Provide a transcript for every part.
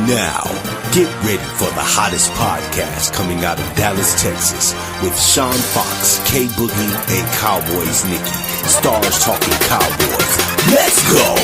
Now, get ready for the hottest podcast coming out of Dallas, Texas, with Sean Fox, K Boogie, and Cowboys Nikki. Stars talking Cowboys. Let's go!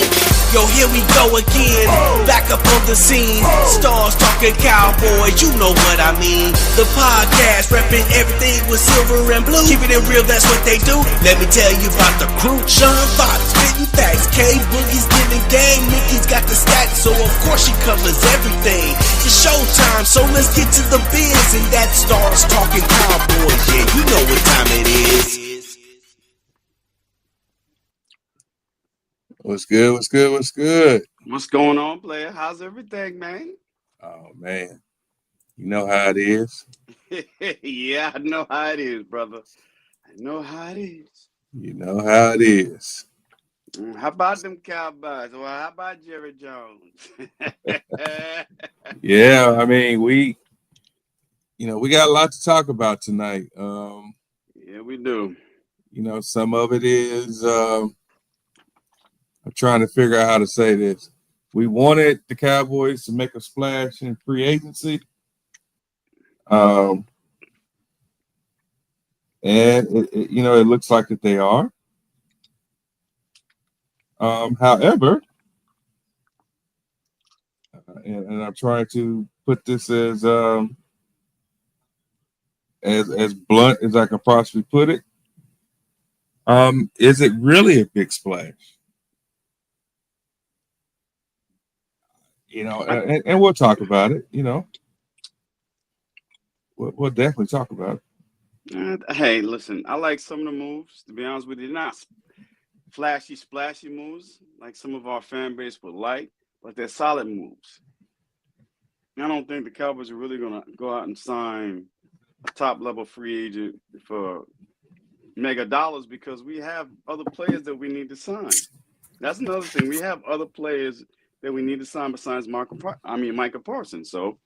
Yo, here we go again, back up on the scene. Stars talking Cowboys, you know what I mean. The podcast repping everything with silver and blue. Keeping it real, that's what they do. Let me tell you about the crew. Sean Fox spitting facts, K Boogie's giving game, Nikki's got the stats, so of course she covers everything. It's showtime, so let's get to the biz, and that Stars talking Cowboys. Yeah, you know what time it is. What's good? What's good? What's good? What's going on, player? How's everything, man? Oh, man. You know how it is. Yeah, I know how it is, brother. I know how it is. You know how it is. How about them Cowboys? Well, how about Jerry Jones? Yeah, I mean, we got a lot to talk about tonight. Yeah, we do. Some of it is I'm trying to figure out how to say this. We wanted the Cowboys to make a splash in free agency. And it looks like that they are. However, and I'm trying to put this as blunt as I can possibly put it. Is it really a big splash? And we'll talk about it. We'll definitely talk about it. Hey, listen, I like some of the moves. To be honest with you, not flashy, splashy moves like some of our fan base would like, but they're solid moves. I don't think the Cowboys are really going to go out and sign a top-level free agent for mega dollars because we have other players that we need to sign. That's another thing. We have other players that we need to sign besides Micah Parsons. So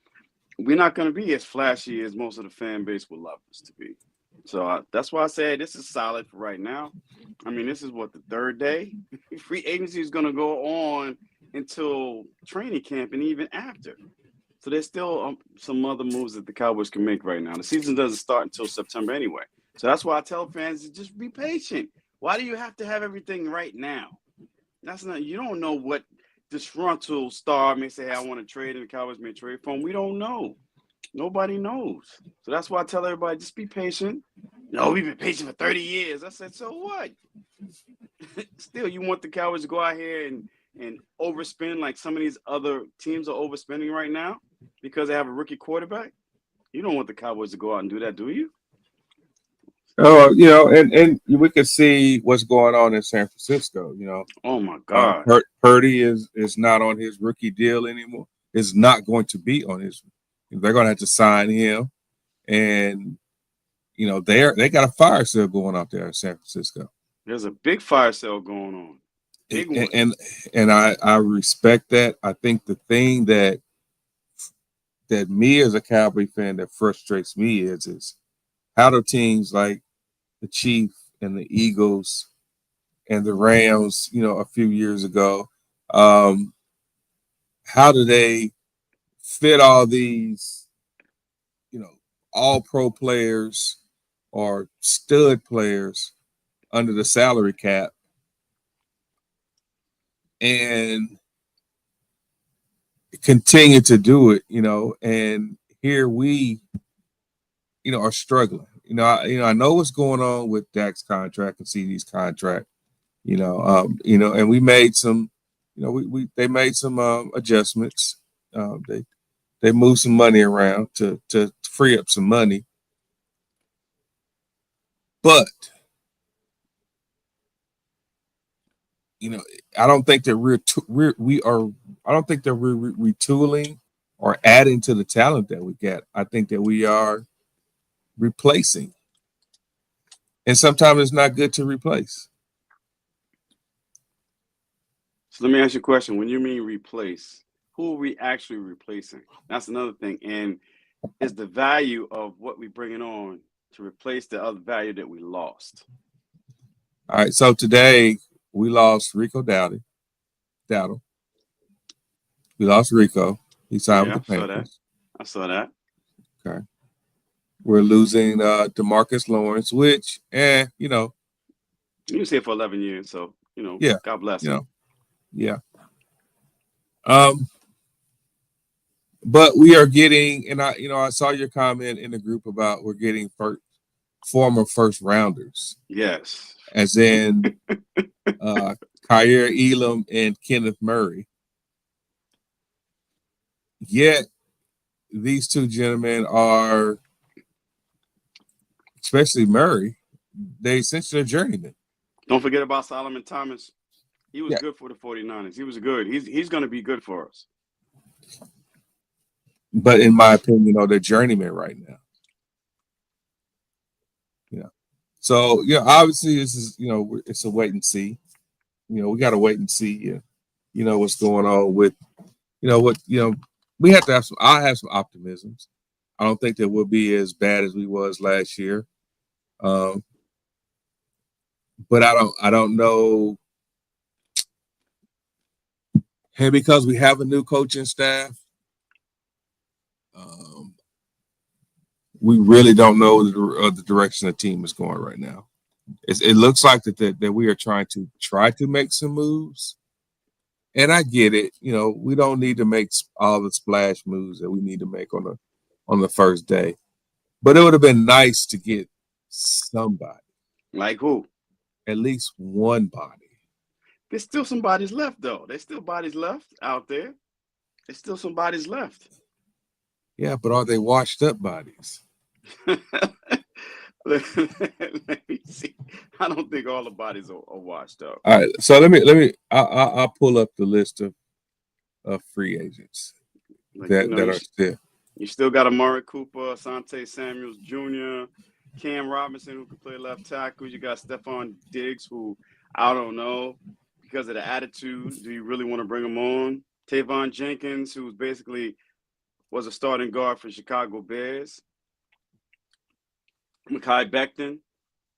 we're not going to be as flashy as most of the fan base would love us to be. So that's why I said this is solid for right now. I mean, this is the third day. Free agency is going to go on until training camp and even after. So there's still some other moves that the Cowboys can make right now. The season doesn't start until September anyway. So that's why I tell fans to just be patient. Why do you have to have everything right now? You don't know what disgruntled star may say, hey, I want to trade, and the Cowboys may trade for him. We don't know. Nobody knows. So that's why I tell everybody, just be patient. No, we've been patient for 30 years. I said, so what? Still, you want the Cowboys to go out here and overspend like some of these other teams are overspending right now because they have a rookie quarterback? You don't want the Cowboys to go out and do that, do you? Oh, and we could see what's going on in San Francisco. Oh my God, Purdy is not on his rookie deal anymore. Is not going to be on his. They're going to have to sign him, and they got a fire sale going out there in San Francisco. There's a big fire sale going on. Big one. And I respect that. I think the thing that me as a Cowboy fan that frustrates me is how do teams like the Chiefs and the Eagles and the Rams, a few years ago, how do they fit all these, all pro players or stud players under the salary cap and continue to do it, and here we, are struggling. I know what's going on with Dak's contract and CD's contract, and we made some, they made some adjustments. They moved some money around to free up some money, but I don't think that we're retooling or adding to the talent that we get. I think that we are replacing, and sometimes it's not good to replace. So let me ask you a question. When you mean replace, who are we actually replacing? That's another thing. And is the value of what we're bringing on to replace the other value that we lost? All right. So today we lost Rico Dowdle. We lost Rico. He signed Yeah, with the Panthers. I saw that. Okay. We're losing DeMarcus Lawrence, which, You was here for 11 years, so yeah, God bless him. Yeah. But we are getting, and I saw your comment in the group about we're getting former first rounders. Yes. As in Kyer Elam and Kenneth Murray. Yet these two gentlemen are, especially Murray, they essentially are journeymen. Don't forget about Solomon Thomas. He was good for the 49ers. He was good. He's going to be good for us. But in my opinion, they're journeymen right now. So, obviously this is, it's a wait and see. We got to wait and see, what's going on with, we have to have I have some optimisms. I don't think that we'll be as bad as we was last year. But I don't know. And because we have a new coaching staff, we really don't know the direction the team is going right now. It looks like that we are trying to make some moves, and I get it. We don't need to make all the splash moves that we need to make on the first day, but it would have been nice to get somebody. Like who? At least one body. There's still some bodies left, though. There's still bodies left out there. There's still some bodies left. Yeah, but are they washed up bodies? Let me see. I don't think all the bodies are washed up. All right, so let me. I'll pull up the list of free agents that are still. You still got Amari Cooper, Asante Samuels Jr., Cam Robinson, who can play left tackle. You got Stephon Diggs, who I don't know because of the attitude. Do you really want to bring him on? Tavon Jenkins, who basically was a starting guard for Chicago Bears. Mekhi Becton,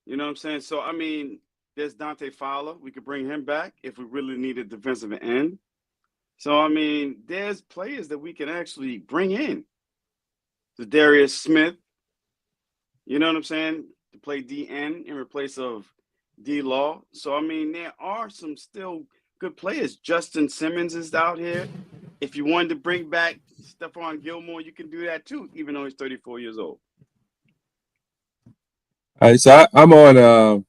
you know what I'm saying? So, I mean, there's Dante Fowler. We could bring him back if we really need a defensive end. So, I mean, there's players that we can actually bring in. The Darius Smith, you know what I'm saying, to play DN in replace of D-Law. So, I mean, there are some still good players. Justin Simmons is out here. If you wanted to bring back Stephon Gilmore, you can do that too, even though he's 34 years old. All right, so I'm on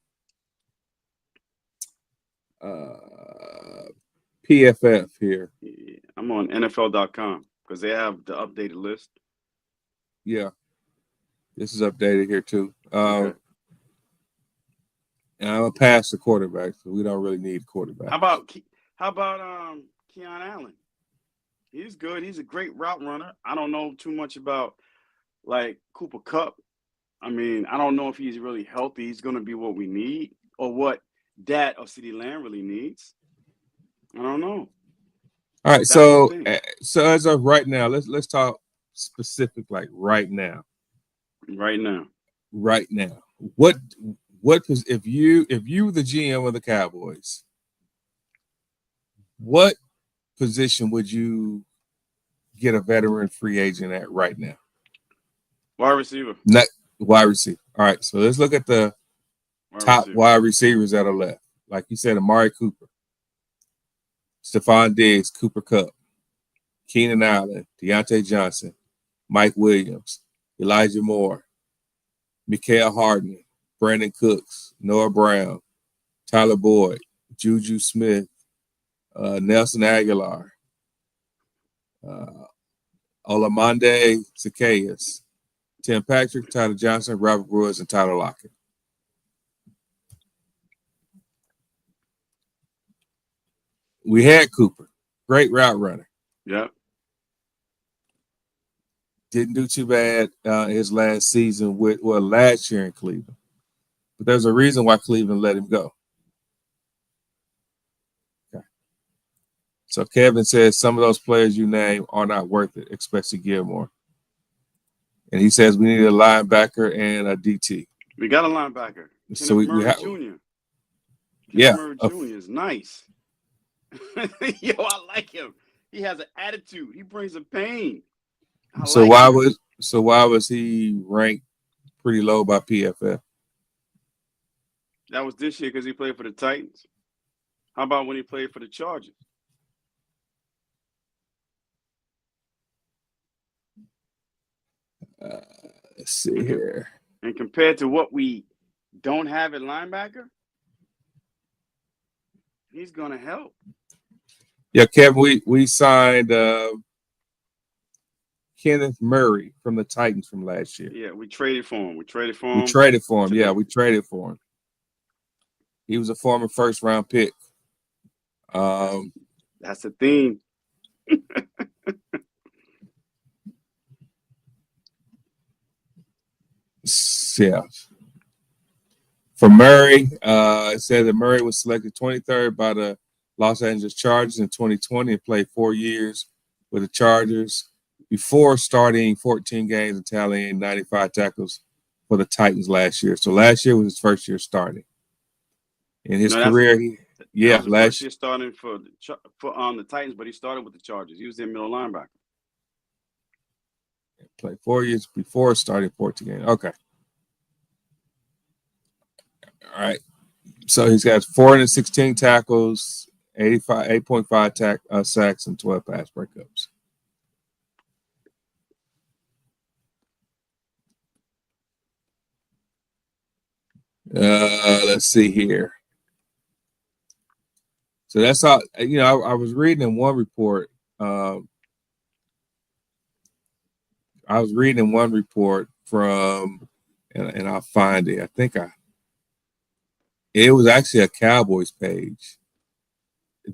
PFF here. Yeah, I'm on NFL.com because they have the updated list. Yeah, this is updated here too. Okay. And I'm gonna pass the quarterback, so we don't really need quarterback. How about Keon Allen? He's good. He's a great route runner. I don't know too much about like Cooper Kupp. I mean, I don't know if he's really healthy. He's going to be what we need or what Dak or CeeDee Lamb really needs. I don't know. All right, so as of right now, let's talk specific, like right now. Right now. What if you were the GM of the Cowboys? What position would you get a veteran free agent at right now? Wide receiver. Wide receiver. All right, so let's look at the top wide receivers that are left. Like you said, Amari Cooper, Stephon Diggs, Cooper Kupp, Keenan Allen, Deontay Johnson, Mike Williams, Elijah Moore, Mikael Hardman, Brandon Cooks, Noah Brown, Tyler Boyd, Juju Smith, Nelson Aguilar, Olamide Zacchaeus, Tim Patrick, Tyler Johnson, Robert Woods, and Tyler Lockett. We had Cooper, great route runner. Yep. Didn't do too bad his last season last year in Cleveland. But there's a reason why Cleveland let him go. Okay. So Kevin says some of those players you name are not worth it, especially Gilmore. And he says we need a linebacker and a DT. We got a linebacker. So we have Jr. Yeah. Murray Jr. is nice. Yo, I like him. He has an attitude. He brings a pain. So why was he ranked pretty low by PFF? That was this year because he played for the Titans. How about when he played for the Chargers? Let's see here. And compared to what we don't have at linebacker, he's going to help. Yeah, Kevin, we signed Kenneth Murray from the Titans from last year. Yeah, we traded for him. We traded for him. Yeah, we traded for him. He was a former first-round pick. That's the theme. Yeah. For Murray, it said that Murray was selected 23rd by the Los Angeles Chargers in 2020 and played 4 years with the Chargers before starting 14 games and tallying 95 tackles for the Titans last year. So last year was his first year starting. In his career, last year starting for the Titans, but he started with the Chargers. He was their middle linebacker. Played 4 years before starting 14 games. Okay. All right. So he's got 416 tackles, 8.5 sacks, and 12 pass breakups. Let's see here. So that's all. You know, I was reading in one report. From, and I'll find it. It was actually a Cowboys page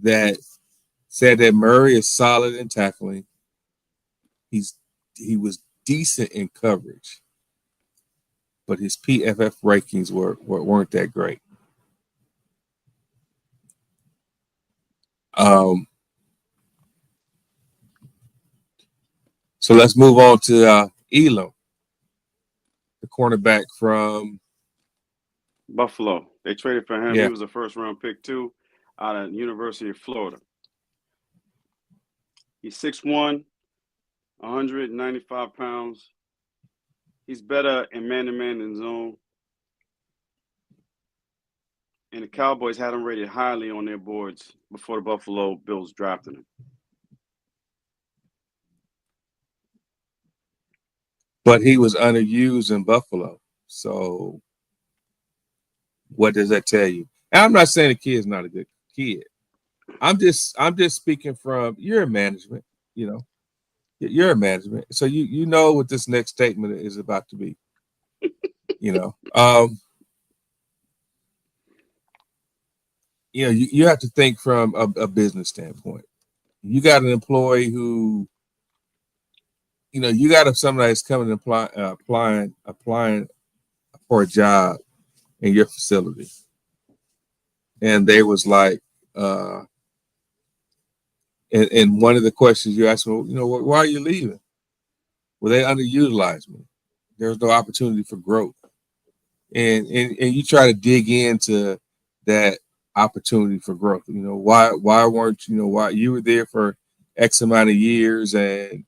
that said that Murray is solid in tackling. He was decent in coverage, but his PFF rankings weren't that great. So let's move on to Elam, the cornerback from Buffalo. They traded for him. Yeah. He was a first-round pick, too, out of University of Florida. He's 6'1", 195 pounds. He's better in man-to-man than zone. And the Cowboys had him rated highly on their boards before the Buffalo Bills drafted him. But he was underused in Buffalo. So what does that tell you? And I'm not saying the kid's not a good kid. I'm just speaking from you're in management, you know. You're in management. So you know what this next statement is about to be. You know. You know, you have to think from a business standpoint. You got an employee who, you know, you got somebody that's coming and applying for a job in your facility. And they was like, and one of the questions you asked me, you know, why are you leaving? Well, they underutilized me. There's no opportunity for growth. And you try to dig into that opportunity for growth. You know, why weren't why you were there for X amount of years and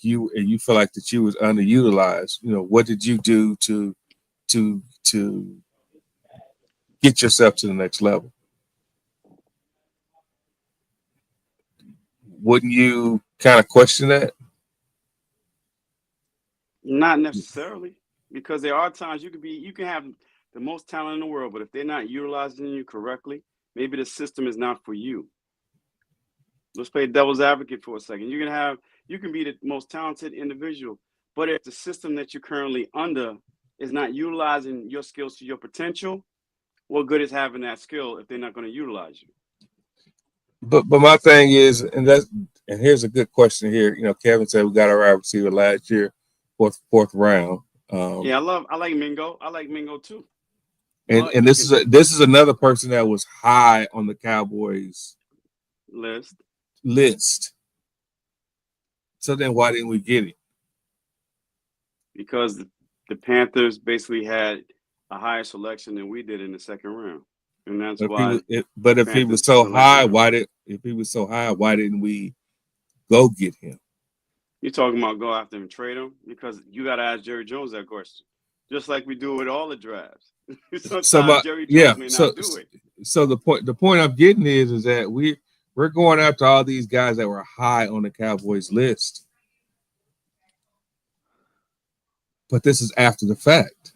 you feel like that you was underutilized. You know, what did you do to get yourself to the next level? Wouldn't you kind of question that? Not necessarily, because there are times you can have the most talent in the world, but if they're not utilizing you correctly, maybe the system is not for you. Let's play devil's advocate for a second. You can be the most talented individual, but if the system that you're currently under is not utilizing your skills to your potential, what good is having that skill if they're not going to utilize you? But my thing is, and here's a good question here. You know, Kevin said we got our wide receiver last year, fourth round. Yeah, I like Mingo. I like Mingo too. And this is another person that was high on the Cowboys list. So then why didn't we get him? Because the Panthers basically had a higher selection than we did in the second round. And that's why. But if he was so high, why did if he was so high, why didn't we go get him? You're talking about go after him and trade him? Because you got to ask Jerry Jones that question. Just like we do with all the drafts. Sometimes Jerry Jones may not do it. So the point I'm getting is that we're going after all these guys that were high on the Cowboys list. But this is after the fact.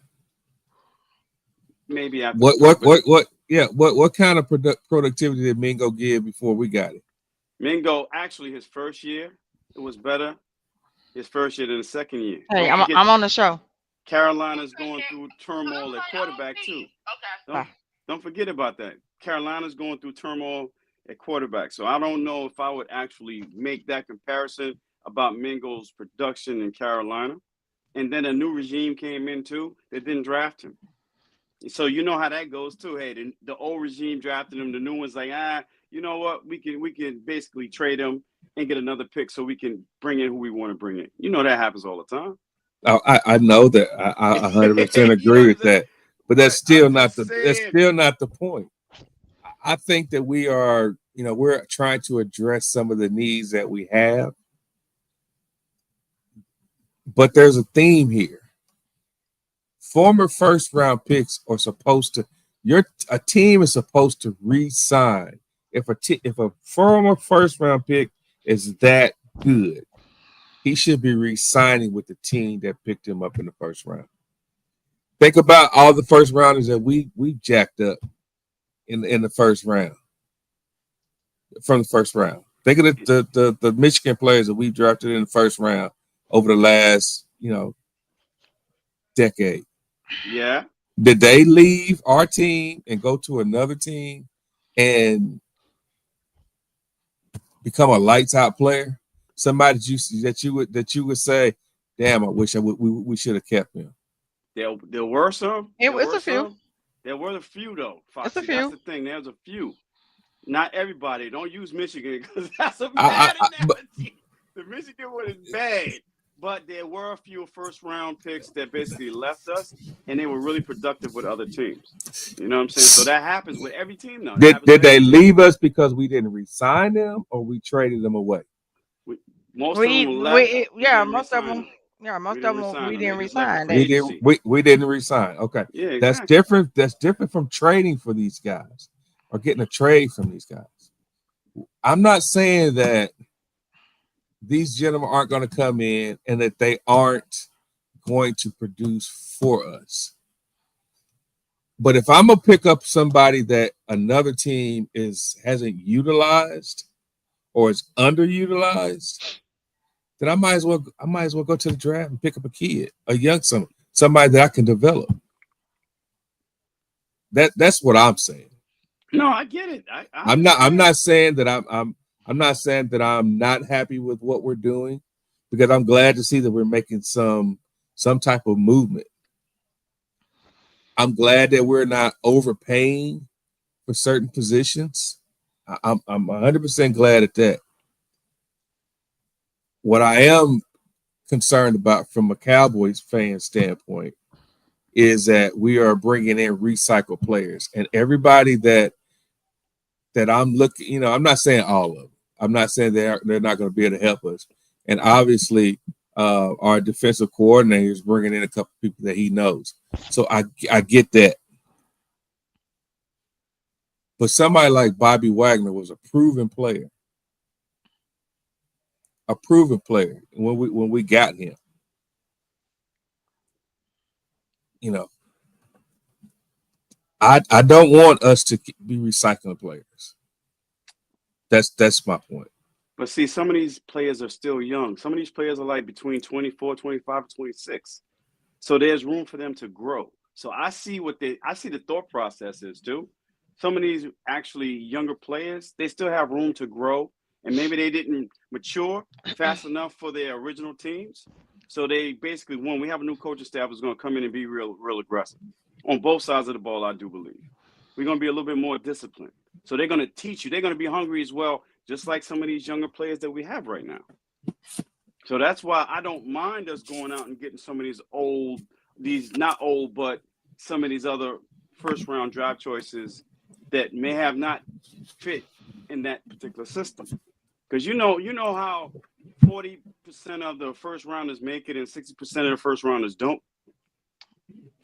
Maybe after what kind of productivity did Mingo give before we got it? Mingo, actually, his first year, it was better. His first year than the second year. Hey, I'm on the show. Carolina's going through turmoil at quarterback too. Don't forget about that. Carolina's going through turmoil at quarterback. So I don't know if I would actually make that comparison about Mingo's production in Carolina. And then a new regime came in too. They didn't draft him. So you know how that goes too. Hey, the old regime drafted him. The new one's like, you know what? We can basically trade him and get another pick so we can bring in who we want to bring in. You know that happens all the time. I know that. I 100% agree with that. But that's still not the point. I think that we are, we're trying to address some of the needs that we have. But there's a theme here. Former first round picks are supposed to, a team is supposed to re-sign. If a former first round pick is that good, he should be re-signing with the team that picked him up in the first round. Think about all the first rounders that we jacked up in the first round. From the first round. Think of the Michigan players that we drafted in the first round over the last, decade. Yeah. Did they leave our team and go to another team and become a lights out player? Somebody that you would say, damn, I wish we should have kept him. There were some. It's a few. There were a few though. Foxy. It's a few. That's the thing. There's a few. Not everybody. Don't use Michigan because that's a bad analogy. The Michigan one is bad. But there were a few first-round picks that basically left us, and they were really productive with other teams. You know what I'm saying? So that happens with every team now. Did they leave us because we didn't re-sign them, or we traded them away? Most of them left. Most of them we didn't resign. We didn't resign. Okay, yeah, exactly. That's different. That's different from trading for these guys or getting a trade from these guys. I'm not saying that these gentlemen aren't going to come in and that they aren't going to produce for us. But if I'm going to pick up somebody that another team hasn't utilized or is underutilized, then I might as well go to the draft and pick up a kid, a young somebody that I can develop. That's what I'm saying. No, I get it. I'm not saying that I'm not saying that I'm not happy with what we're doing, because I'm glad to see that we're making some type of movement. I'm glad that we're not overpaying for certain positions. I'm 100% glad at that. What I am concerned about from a Cowboys fan standpoint is that we are bringing in recycled players, and everybody that I'm looking, I'm not saying all of them. I'm not saying they're not going to be able to help us. And obviously, our defensive coordinator is bringing in a couple people that he knows. So I get that. But somebody like Bobby Wagner was a proven player. A proven player when we got him. I don't want us to be recycling players. That's my point. But see, some of these players are still young. Some of these players are like between 24, 25, 26. So there's room for them to grow. So I see the thought process is too. Some of these actually younger players, they still have room to grow. And maybe they didn't mature fast enough for their original teams. So they basically, we have a new coaching staff who's going to come in and be real aggressive. On both sides of the ball, I do believe. We're going to be a little bit more disciplined. So they're going to teach you. They're going to be hungry as well, just like some of these younger players that we have right now. So that's why I don't mind us going out and getting some of but some of these other first-round draft choices that may have not fit in that particular system. Because you know how 40% of the first rounders make it and 60% of the first rounders don't.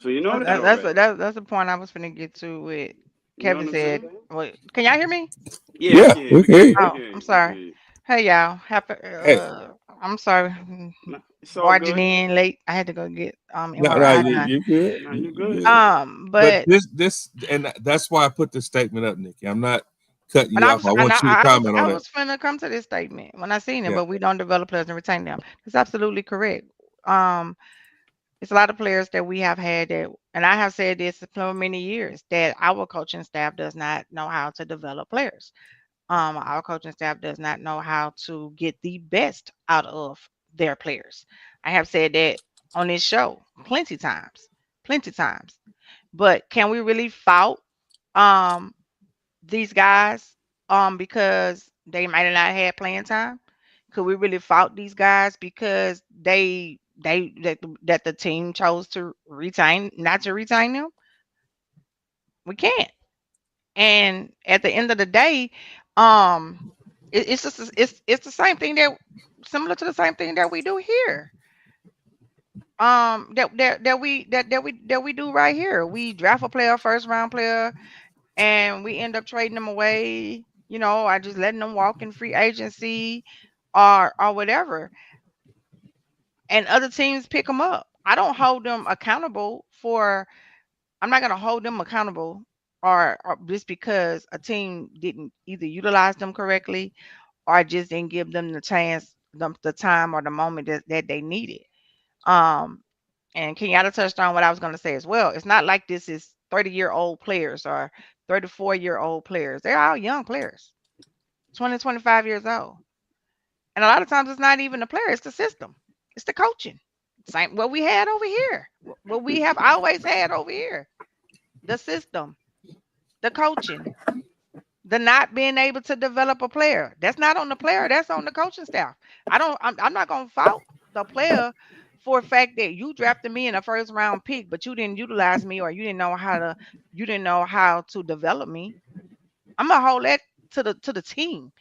So you know that already. That's the point I was finna get to with You know what Kevin I'm said. saying? Wait, can y'all hear me? Yeah, we Yeah, can hear you. we We can can hear hear you. you. We Oh, can hear I'm you. We can sorry. hear you. Hey y'all, happy. Hey, I'm sorry, No, it's all barging good. in late. I had to go get no, MRI done. you good. No, You you good. good. But But this, and that's why I put this statement up, Nikki. I'm not cutting and you I off. was I and want you to comment I on it. was finna come to this statement when I seen it, Yeah. but we don't develop players and retain them. That's absolutely correct. Um, it's a lot of players that we have had that, and I have said this for many years that our coaching staff does not know how to develop players. Our coaching staff does not know how to get the best out of their players. I have said that on this show plenty times. But can we really fault um these guys because they might have not had playing time? Could we really fault these guys because that the team chose to retain not to retain them? We can't. And at the end of the day, um, it's just it's the same thing that similar to the same thing that we do here. That we do right here. We draft a player, first round player, and we end up trading them away. I just letting them walk in free agency or whatever, and other teams pick them up. I don't hold them accountable for. I'm not gonna hold them accountable or just because a team didn't either utilize them correctly or just didn't give them the chance, the time or the moment that they needed. Um, and Kenyatta touched on what I was going to say as well. It's not like this is 30-year-old players or 34-year-old players. They're all young players, 20, 25 years old. And a lot of times it's not even the player, it's the system, it's the coaching. Same what we had over here, what we have always had over here, the system, the coaching, the not being able to develop a player. That's not on the player, that's on the coaching staff. I'm not gonna fault the player for the fact that you drafted me in a first round pick, but you didn't utilize me or you didn't know how to develop me. I'm gonna hold that to the team,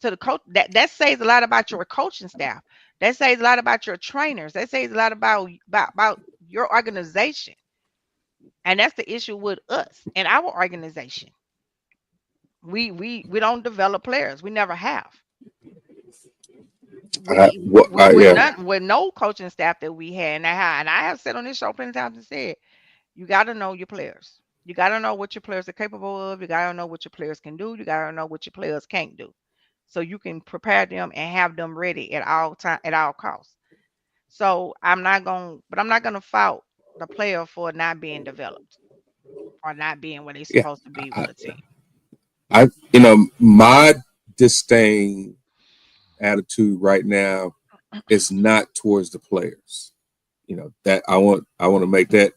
to the coach. That says a lot about your coaching staff. That says a lot about your trainers. That says a lot about your organization. And that's the issue with us and our organization. We don't develop players. We never have. Yeah. With no coaching staff that we had, and I have said on this show plenty of times and said, you got to know your players. You got to know what your players are capable of. You got to know what your players can do. You got to know what your players can't do, so you can prepare them and have them ready at all time, at all costs. So I'm not gonna fault the player for not being developed or not being where they're Yeah. supposed to be with a team. My disdain attitude right now is not towards the players. That I want to make that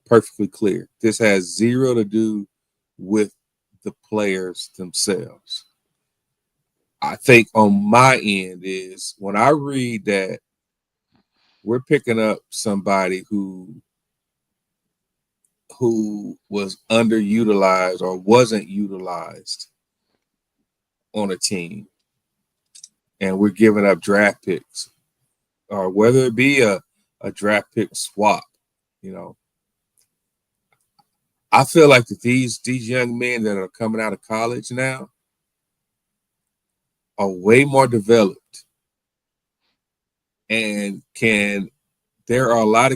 perfectly clear. This has zero to do with the players themselves. I think on my end is when I read that we're picking up somebody who was underutilized or wasn't utilized on a team, and we're giving up draft picks, or whether it be a draft pick swap. You know, I feel like that these young men that are coming out of college now are way more developed and can. There are a lot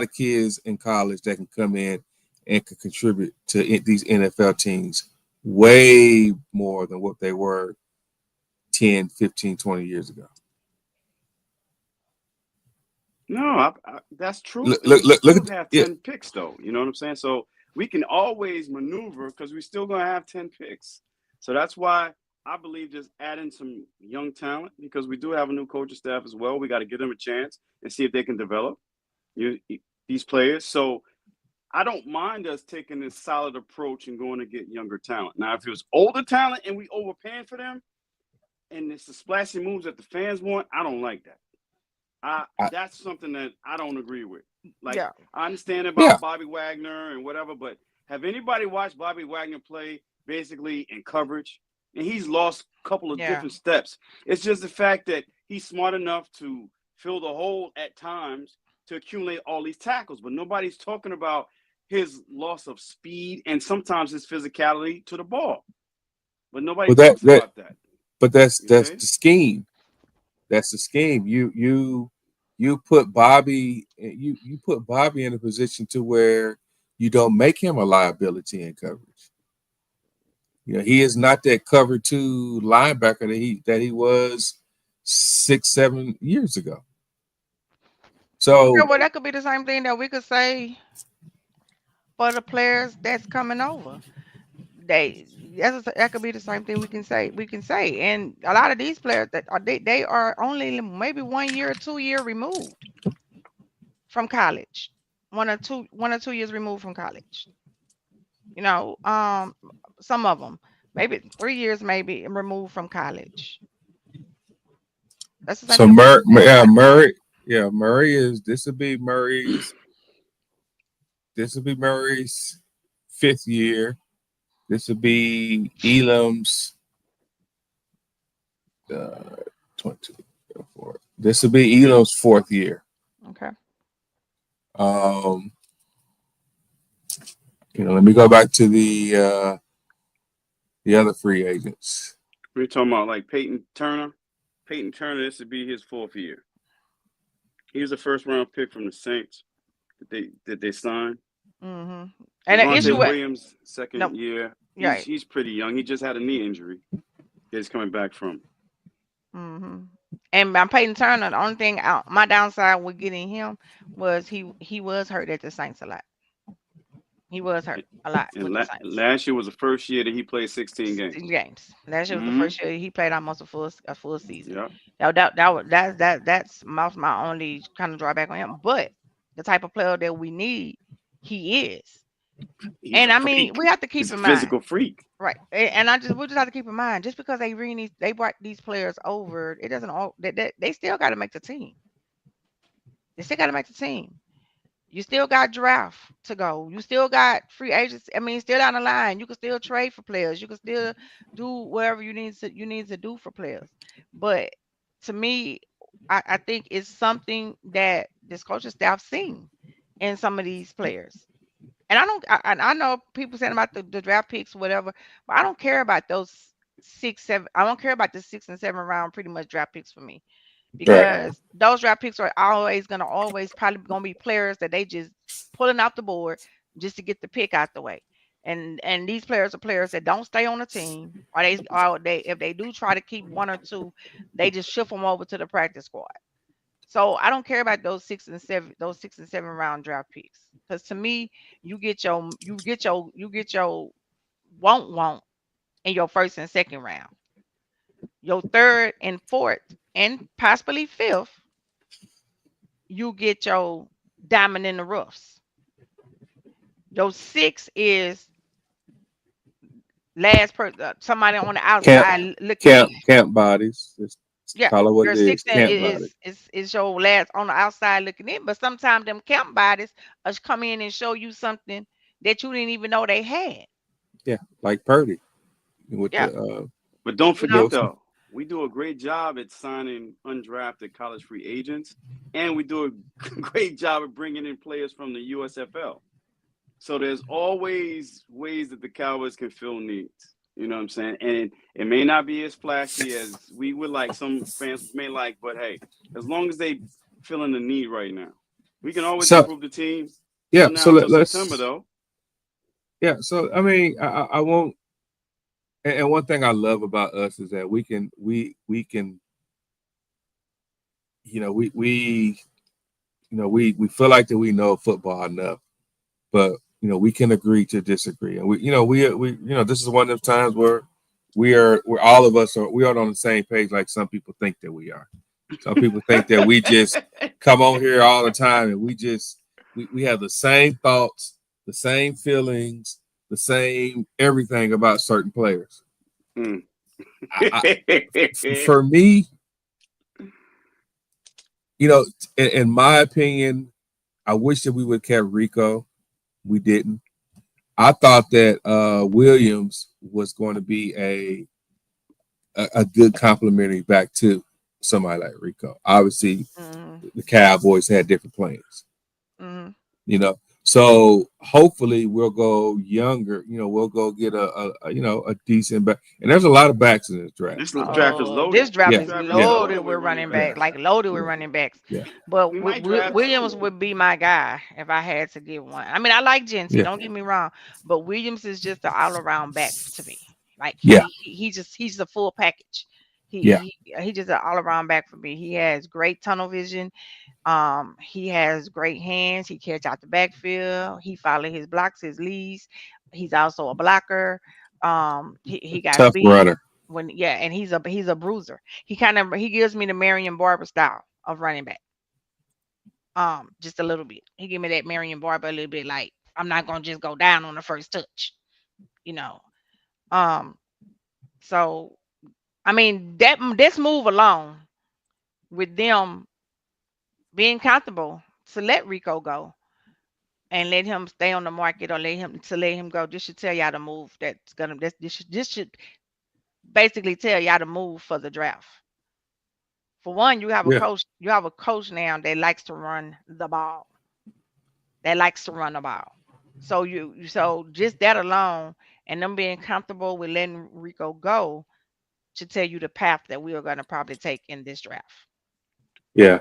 of kids in college that can come in and can contribute to these NFL teams way more than what they were 10, 15, 20 years ago. No, that's true. Look, And look, we look, look still at have yeah. 10 picks, though. You know what I'm saying? So we can always maneuver because we're still going to have 10 picks. So that's why I believe just adding some young talent, because we do have a new coaching staff as well. We got to give them a chance and see if they can develop these players. So I don't mind us taking this solid approach and going to get younger talent. Now, if it was older talent and we overpaying for them and it's the splashy moves that the fans want, I don't like that. I, That's something that I don't agree with. Like, Yeah. I understand yeah. about Bobby Wagner and whatever, but have anybody watched Bobby Wagner play basically in coverage? and he's lost a couple of Yeah. different steps. It's just the fact that he's smart enough to fill the hole at times to accumulate all these tackles, but nobody's talking about his loss of speed and sometimes his physicality to the ball. But nobody But talks about that. that's You the see? scheme. That's the scheme. You put Bobby in a position to where you don't make him a liability in coverage. He is not that cover two linebacker that he was 6-7 years ago. Yeah, So well, that could be the same thing that we could say for the players that's coming over. That could be the same thing we can say, and a lot of these players that are they are only maybe 1 year, 2 year removed from college, 1 or 2 years removed from college. You know, some of them maybe 3 years maybe removed from college. That's the same so thing we can say about Murray, yeah, Murray is this will be Murray's 5th year. This will be Elam's 22, 4. This will be Elam's 4th year. Okay. Um, let me go back to the other free agents. We're talking about like Peyton Turner. Peyton Turner, this would be his 4th year. He was a first-round pick from the Saints that they signed. And the issue Javonte with Williams, no, 2nd year. right. He's pretty young. He just had a knee injury that he's coming back from. And by Peyton Turner, the only thing my downside with getting him was he was hurt at the Saints a lot. He was hurt a lot And with the Saints. last year was the first year that he played 16 games. 16 games. Last year was the Mm-hmm. first year he played almost a full season. Yep. That's my only kind of drawback on him. But the type of player that we need, he is. He's And a I mean, freak. we have to He's keep a in mind, physical freak. right? And we just have to keep in mind, just because they brought these players over, it doesn't all they still got to make the team. They still got to make the team. You still got draft to go. You still got free agents. I mean, still down the line. You can still trade for players. You can still do whatever you need to do for players. But to me, I think it's something that this coaching staff seen in some of these players. And I don't. I know people saying about the draft picks, whatever, but I don't care about those 6, 7. I don't care about the 6 and 7 round pretty much draft picks for me, Right. because those draft picks are always probably gonna be players that they just pulling off the board just to get the pick out the way. And these players are players that don't stay on the team, or they if they do try to keep one or two, they just shift them over to the practice squad. So I don't care about those 6 and 7 round draft picks, because to me, you get your won't in your first and second round. Your third and fourth and possibly fifth, you get your diamond in the roughs. Your six is somebody on the Camp outside looking camp in. camp bodies. Just Yeah, call it what your it six is. Camp bodies. is your last on the outside looking in. But sometimes them camp bodies come in and show you something that you didn't even know they had. Yeah, like Purdy with Yeah, But don't you know. forget, though, we do a great job at signing undrafted college free agents, and we do a great job of bringing in players from the USFL. So there's always ways that the Cowboys can fill needs. You know what I'm saying? And it may not be as flashy as we would like, some fans may like, but hey, as long as they filling the need right now, we can always So improve the team yeah, from so now until let's September, though. yeah. So I mean, I won't. And one thing I love about us is that we can we feel like that we know football enough, but we can agree to disagree, and we this is one of those times where we're all of us we aren't on the same page like some people think that we are. Some people think that we just come on here all the time and we have the same thoughts, the same feelings, the same everything about certain players. For me, in my opinion, I wish that we would have kept Rico. We didn't. I thought that Williams was going to be a good complimentary back to somebody like Rico. Obviously, Mhm. the Cowboys had different plans, Mhm. you know. So hopefully we'll go younger. You know, we'll go get a you know a decent back. And there's a lot of backs in this draft. This draft is Oh, loaded. this draft Yeah, This is draft is yeah, loaded loaded with with running running yeah, back, backs. like loaded with yeah, running backs. yeah, But We might draft Williams two. would be my guy if I had to get one. I mean, I like Genty, yeah, don't get me wrong, but Williams is just an all around back to me. Like yeah, he's a full package. yeah. He just an all around back for me. He has great tunnel vision. He has great hands. He catch out the backfield. He follow his blocks, his leads. He's also a blocker. He got Tough speed. runner. When yeah, and he's a bruiser. He gives me the Marion Barber style of running back. Just a little bit. He give me that Marion Barber a little bit. Like I'm not gonna just go down on the first touch. You know. Um. So I mean that this move alone with them being comfortable to let Rico go and let him stay on the market or let him go. This should tell y'all the move that's gonna this should basically tell y'all the move for the draft. For one, Yeah, you have a coach now that likes to run the ball. That likes to run the ball. So so just that alone and them being comfortable with letting Rico go should tell you the path that we are gonna probably take in this draft. yeah.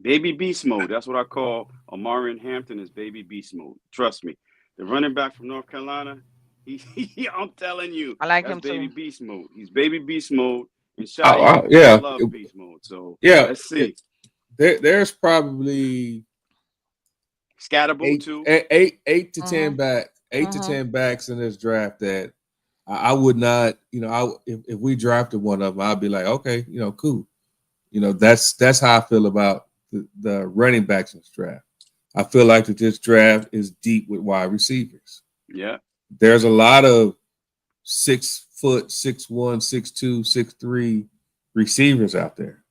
Baby beast mode. That's what I call Omarion Hampton is baby beast mode. Trust me. The running back from North Carolina, I'm telling you, I like that's him baby too. beast mode. He's baby beast mode. And Shia, I Yeah, love beast mode. So yeah. let's see. There's probably Scatterboo too. eight to Mhm. ten back, eight to Mhm. ten backs in this draft that I would not, you know, if we drafted one of them, I'd be like, okay, you know, cool. You know, that's how I feel about the running backs in this draft. I feel like that this draft is deep with wide receivers. Yeah. There's a lot of 6 foot, 6'1", 6'2", 6'3" receivers out there.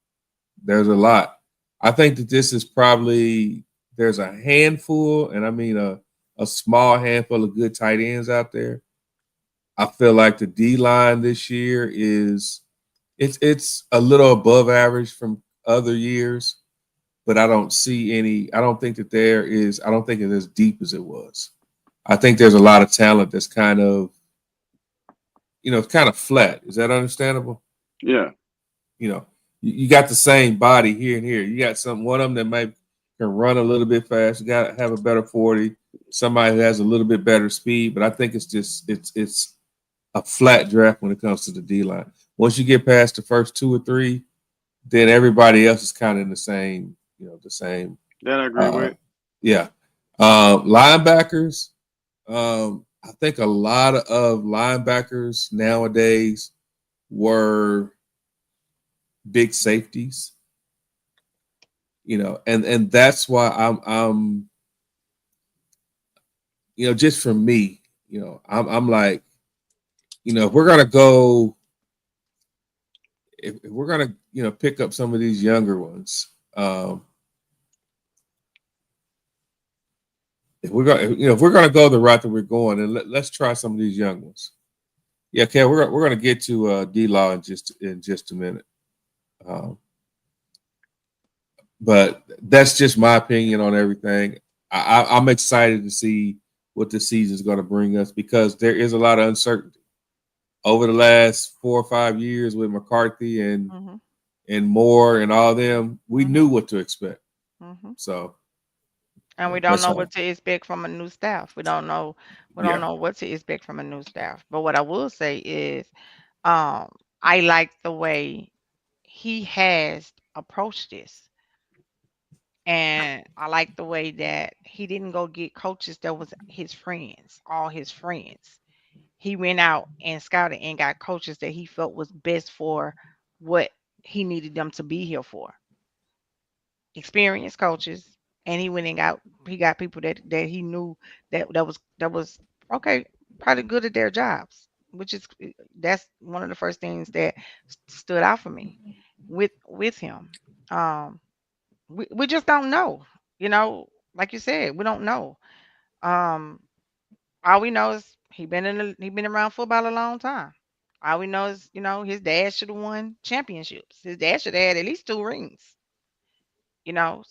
There's a lot. I think that this is probably there's a handful, and I mean a small handful of good tight ends out there. I feel like the D line this year is it's a little above average from other years, but I don't see any. I don't think that there is. I don't think it's as deep as it was. I think there's a lot of talent that's kind of it's kind of flat. Is that understandable? Yeah. You know, you got the same body here and here. You got one of them that might can run a little bit fast. You got to have a better 40. Somebody that has a little bit better speed, but I think it's just it's a flat draft when it comes to the D line. Once you get past the first two or three, then everybody else is kind of in the same, the same. That I agree Uh, with. yeah, linebackers. I think a lot of linebackers nowadays were big safeties, and that's why I'm just for me, I'm like, if we're gonna go, if we're gonna, pick up some of these younger ones, if we're gonna go the route that we're going, then let's try some of these young ones. Yeah, okay, we're gonna get to D Law in just a minute. Um, but that's just my opinion on everything. I'm excited to see what the season is going to bring us because there is a lot of uncertainty over the last 4 or 5 years with McCarthy and Mhm. and Moore and all them. We Mhm. knew what to expect, Mhm. so And we don't that's know how. what to expect from a new staff. We don't Yeah, know what to expect from a new staff. But what I will say is, um, I like the way he has approached this. And I like the way that he didn't go get coaches that was his friends, all his friends. He went out and scouted and got coaches that he felt was best for what he needed them to be here for. Experienced coaches, and he got people that he knew that was okay, probably good at their jobs, which is that's one of the first things that stood out for me with him. Um, we just don't know, you know, like you said, we don't know. Um, all we know is he been around football a long time. All we know is, his dad should have won championships. His dad should have had at least 2 rings. You know,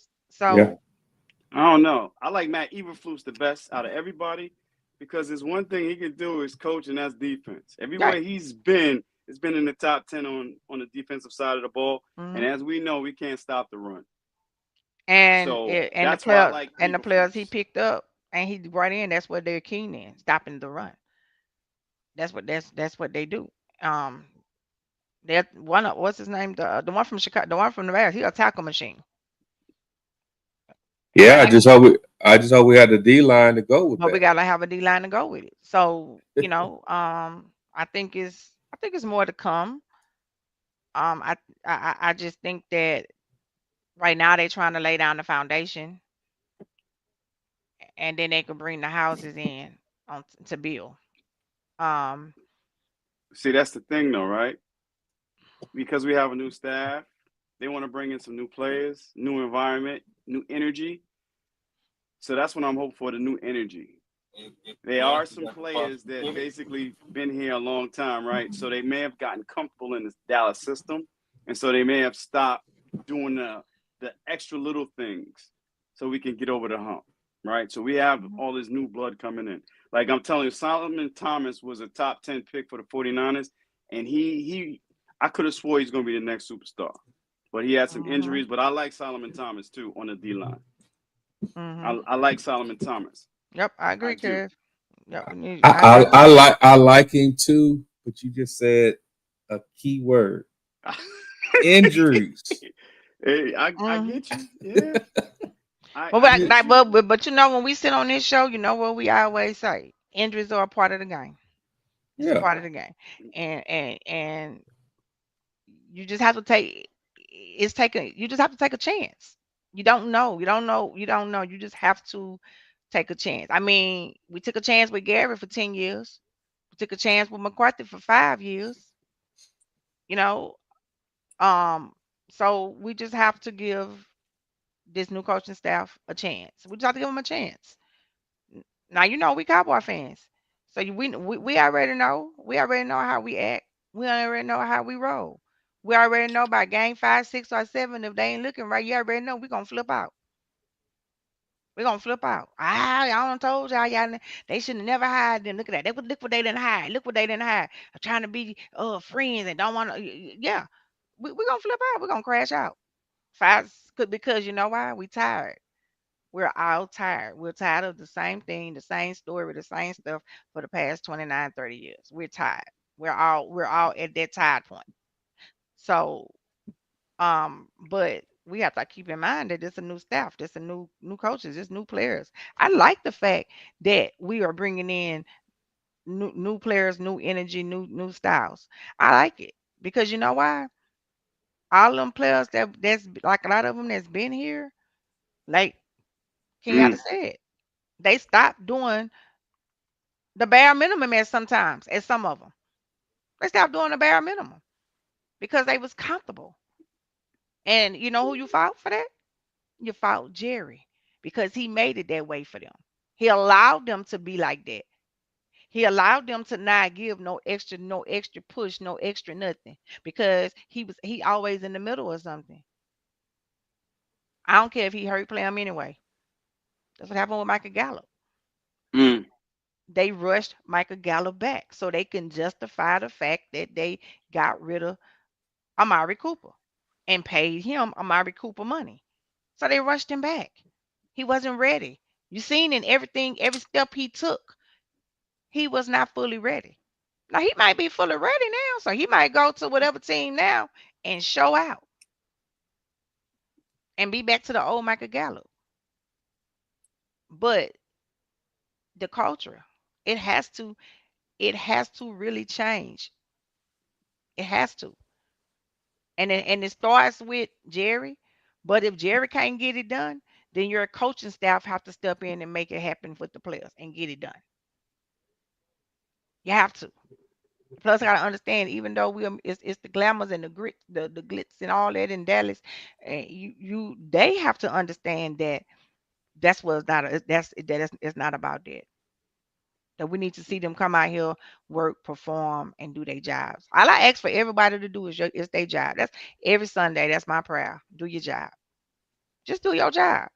Yeah. so I don't know. I like Matt Eberflus the best out of everybody because there's one thing he can do is coach, and that's defense. Everywhere right. he's been, it's been in the top 10 on the defensive side of the ball. And Hmm. as we know, we can't stop the run. And So it, and the that's why I player like and the players he Eberflus. picked up and he brought in, that's what they're keen in, stopping the run. That's what they do. Um, that one of what's his name? The one from Chicago, the one from the Bears. He a tackle machine. Yeah. And I I, just hope we. I just hope we had the D line to go with but we that. gotta have a D line to go with it. So I think it's more to come. I just think that right now they're trying to lay down the foundation, and then they could bring the houses in on to build. Um, See, that's the thing, though, right? Because we have a new staff, they want to bring in some new players, new environment, new energy. So that's what I'm hoping for, the new energy. There are some players that basically been here a long time, right? So they may have gotten comfortable in this Dallas system, and so they may have stopped doing the extra little things, so we can get over the hump, right? So we have mhm, all this new blood coming in. Like I'm telling you, Solomon Thomas was a top 10 pick for the 49ers, and he I could have swore he's going to be the next superstar, but he had some mhm, injuries. But I like Solomon Thomas too on the D line. mhm. I like Solomon Thomas. Yep, I I agree, do. Kev. Yep, I, I agree. I like him too, but you just said a key word: injuries. Hey, I Mhm. get you. Yeah, But I You- get you. when we sit on this show, you know what we always say: injuries are a part of the game. It's a yeah. part of the game, and you just have to take. It's taking. You just have to take a chance. You don't know. You don't know. You don't know. You just have to take a chance. I mean, we took a chance with Gary for 10 years. We took a chance with McCarthy for 5 years. You know, um, so we just have to give this new coaching staff a chance. We just have to give them a chance. Now we Cowboy fans, so we already know. We already know how we act. We already know how we roll. We already know by game 5, 6, or 7. If they ain't looking right, you already know we gonna flip out. We gonna flip out. Y'all done told they should have never hired them. Look at that. Look what they didn't hire. Look what they didn't hire. Trying to be friends and don't want to. Yeah, we gonna flip out. We gonna crash out. Five, because you know why? We tired. We're all tired. We're tired of the same thing, the same story, the same stuff for the past 29, 30 years. We're tired. We're all at that tired point. So, but we have to keep in mind that it's a new staff, there's a new coaches, there's new players. I like the fact that we are bringing in new players, new energy, new styles. I like it because you know why? All them players that's like a lot of them that's been here, like Kenyatta Mm, said, they stopped doing the bare minimum at some of them. They stopped doing the bare minimum because they was comfortable. And you know who you fought for that? You fought Jerry because he made it that way for them. He allowed them to be like that. He allowed them to not give no extra push, no extra nothing because he always in the middle of something. I don't care if he hurt, play him anyway. That's what happened with Michael Gallup. mm, They rushed Michael Gallup back so they can justify the fact that they got rid of Amari Cooper and paid him Amari Cooper money. So they rushed him back. He wasn't ready. You seen in everything, every step he took, he was not fully ready. Now he might be fully ready now, so he might go to whatever team now and show out and be back to the old Michael Gallup. But the culture, it has to, it has to really change. It has to. And it starts with Jerry. But if Jerry can't get it done, then your coaching staff have to step in and make it happen with the players and get it done. You have to. Plus, I gotta understand, even though it's the glamours and the grit, the glitz and all that in Dallas, and they have to understand that that's what's not a, that's that it's not about that. that we need to see them come out here, work, perform, and do their jobs. All I ask for everybody to do is their job. That's every Sunday. That's my prayer. Do your job. Just do your job.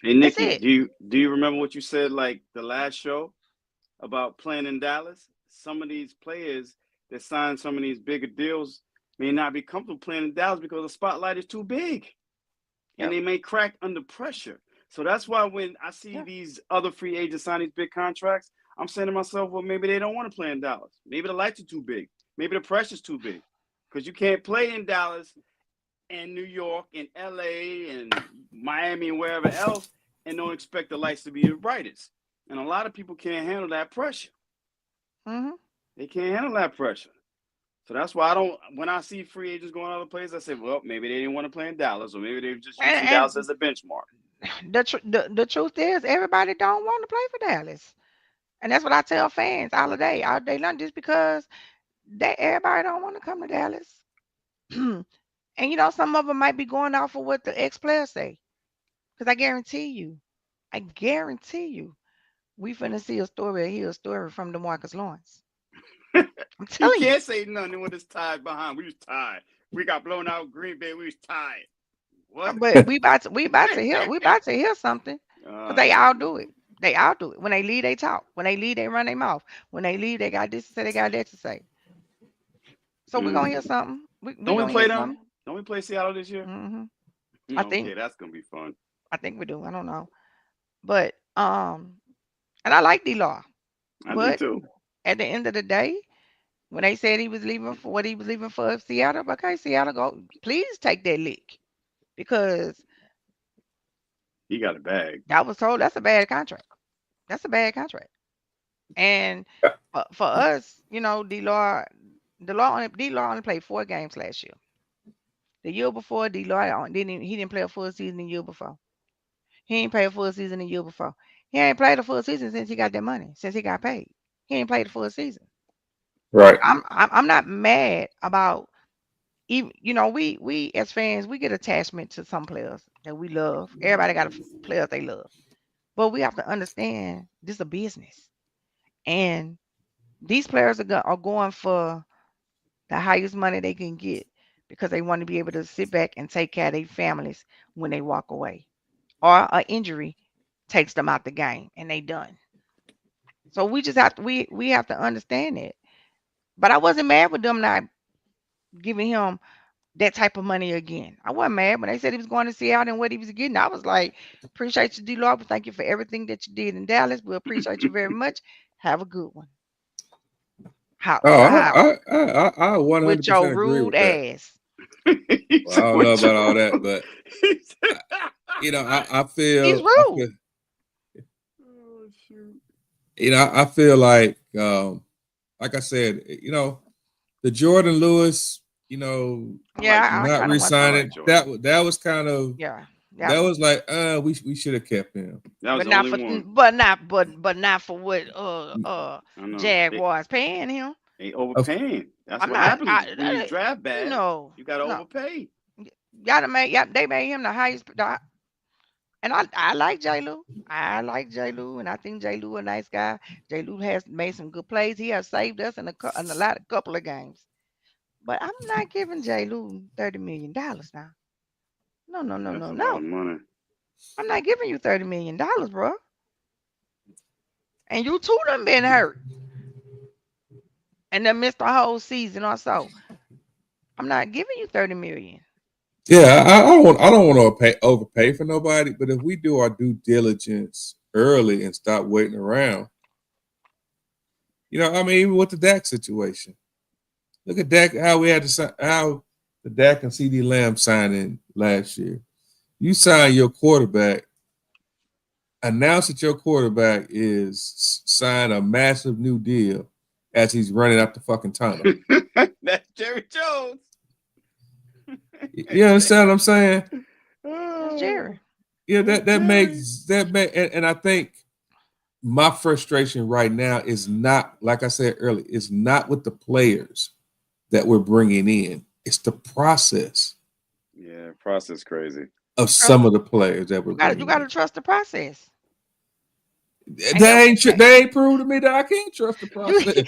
Hey That's Nikki, it. do you remember what you said like the last show about playing in Dallas? Some of these players that sign some of these bigger deals may not be comfortable playing in Dallas because the spotlight is too big, and Yep. they may crack under pressure. So that's why when I see Yeah. these other free agents sign these big contracts, I'm saying to myself, well, maybe they don't want to play in Dallas. Maybe the lights are too big. Maybe the pressure's too big. Because you can't play in Dallas and New York and LA and Miami and wherever else and don't expect the lights to be the brightest. And a lot of people can't handle that pressure. Hmm. They can't handle that pressure. So that's why I don't. When I see free agents going other places, I say, well, maybe they didn't want to play in Dallas, or maybe they're just using Dallas And as a benchmark. the truth is, everybody don't want to play for Dallas, and that's what I tell fans all day long. Just because everybody don't want to come to Dallas, and some of them might be going off of what the ex players say. Because I guarantee you, we finna see a story, hear a story from DeMarcus Lawrence. I'm He telling you. can't say nothing when it's tied behind. We was tied. We got blown out Green Bay. We was tied. What? But we about to hear something. Cause they all Man. do it. They all do it. When they leave, they talk. When they leave, they run their mouth. When they leave, they got this to say, they got that to say. So we're gonna Mm. hear something. We Don't we gonna play hear them? something. Don't we play Seattle this year? Hmm. I think Okay, that's gonna be fun. I think we do. I don't know. But and I like D-Law. I do But too. at the end of the day, when they said he was leaving for what he was leaving for Seattle, okay, Seattle, go please take that lick because He got a bag. I was told that's a bad contract. That's a bad contract. And for us, D-Law only played 4 games last year. The year before, he didn't play a full season the year before. He ain't played a full season the year before. He ain't played a full season since he got that money, since he got paid. He ain't played a full season. Right. I'm not mad about even we as fans we get attachment to some players that we love. Everybody got players they love, but we have to understand this is a business, and these players are going for the highest money they can get because they want to be able to sit back and take care of their families when they walk away, or an injury takes them out the game and they done. So we just have to we have to understand it. But I wasn't mad with them not giving him that type of money again. I wasn't mad when they said he was going to Seattle and what he was getting. I was like, appreciate you, D. Lord. Thank you for everything that you did in Dallas. We appreciate you very much. Have a good one. Oh, How I with your 100% agree rude with that. ass. He Well, I said, don't know "What about all that, you?" but He said, He's I rude. feel, "Oh shoot." I feel like I said, the Jordan Lewis, I like Yeah, I Jordan. not kind of want I some. like re-signing Jordan. that was kind of Yeah, that that one. was like we should have kept him. That was But the not only for, one. but not for what I know. Jaguars paying him. They Of overpaying. That's I'm what not. happens when you draft bad. No, You gotta no. overpay. They made him the highest. And I like J. Lou. I like J. Lou, and I think J. Lou a nice guy. J. Lou has made some good plays. He has saved us in a couple of games. But I'm not giving J. Lou $30 million now. No, no, no, That's no, a lot of no. money. I'm not giving you $30 million, bro. And you too done been hurt and then missed the whole season or so. I'm not giving you 30 million. Yeah, I don't want to overpay for nobody, but if we do our due diligence early and stop waiting around, I mean, even with the Dak situation, look at Dak how we had to how the Dak and CD Lamb signing last year. You sign your quarterback, announce that your quarterback is sign a massive new deal as he's running up the fucking tunnel. That's Jerry Jones. You understand what I'm saying? That's Oh, Jerry. Yeah, that's that Jerry. makes and I think my frustration right now is not, like I said earlier, it's not with the players that we're bringing in. It's the process Yeah, process crazy. of Trust. some of the players that we're You bringing got to in. trust the process. Ain't no way. They ain't proved to me that I can't trust the You, process.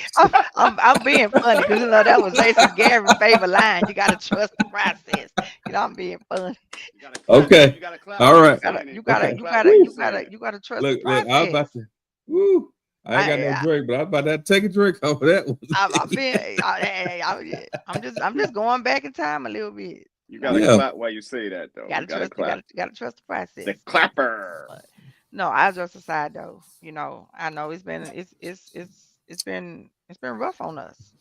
I'm being funny because that was basically Gary's favorite line. You gotta trust the process. I'm being funny. You gotta clap. Okay. You gotta clap All while you're right. Gotta, saying it. you You gotta, gotta Okay. you clap gotta, while you're you Woo. gotta, saying it. you gotta trust the Look, I was process. about to. Woo. I ain't got no I, drink, but I was about to take a drink off of that one. I'm being, I'm just going back in time a little bit. You You know, gotta Yeah. clap while you say that though. You gotta gotta trust, you clap. gotta, you gotta trust the process. The clapper. But no, I just aside though. I know it's been rough on us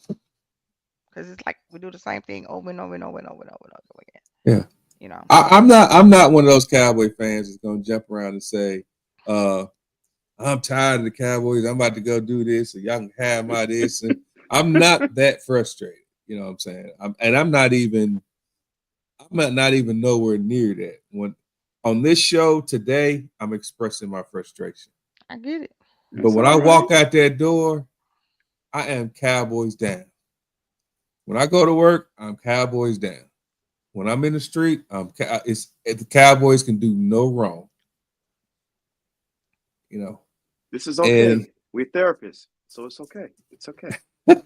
because it's like we do the same thing over and over and over and over and over and over again. Yeah. You know, I'm not one of those Cowboy fans that's gonna jump around and say, uh, I'm tired of the Cowboys. I'm about to go do this, and y'all can have my this. And I'm not that frustrated. You know what I'm saying? I'm not even nowhere near that. When on this show today, I'm expressing my frustration. I get it. But It's when all I right. walk out that door, I am Cowboys down. When I go to work, I'm Cowboys down. When I'm in the street, the Cowboys can do no wrong. You know, This is and okay. We're therapists, so it's okay. It's okay. and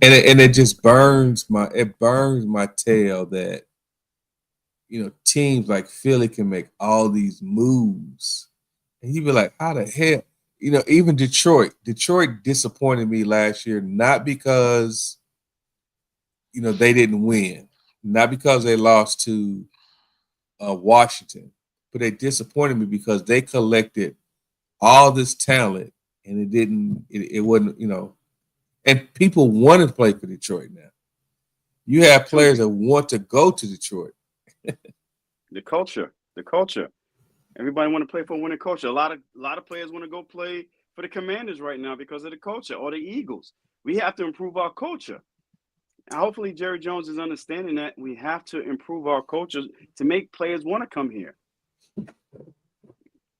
it just burns my tail that teams like Philly can make all these moves, and you be like, how the hell? Even Detroit disappointed me last year, not because they didn't win, not because they lost to Washington, but they disappointed me because they collected all this talent and it didn't. It wasn't. And people want to play for Detroit now. You have Too. players that want to go to Detroit. The culture. The culture. Everybody want to play for a winning culture. A lot of players want to go play for the Commanders right now because of the culture, or the Eagles. We have to improve our culture. And hopefully Jerry Jones is understanding that we have to improve our culture to make players want to come here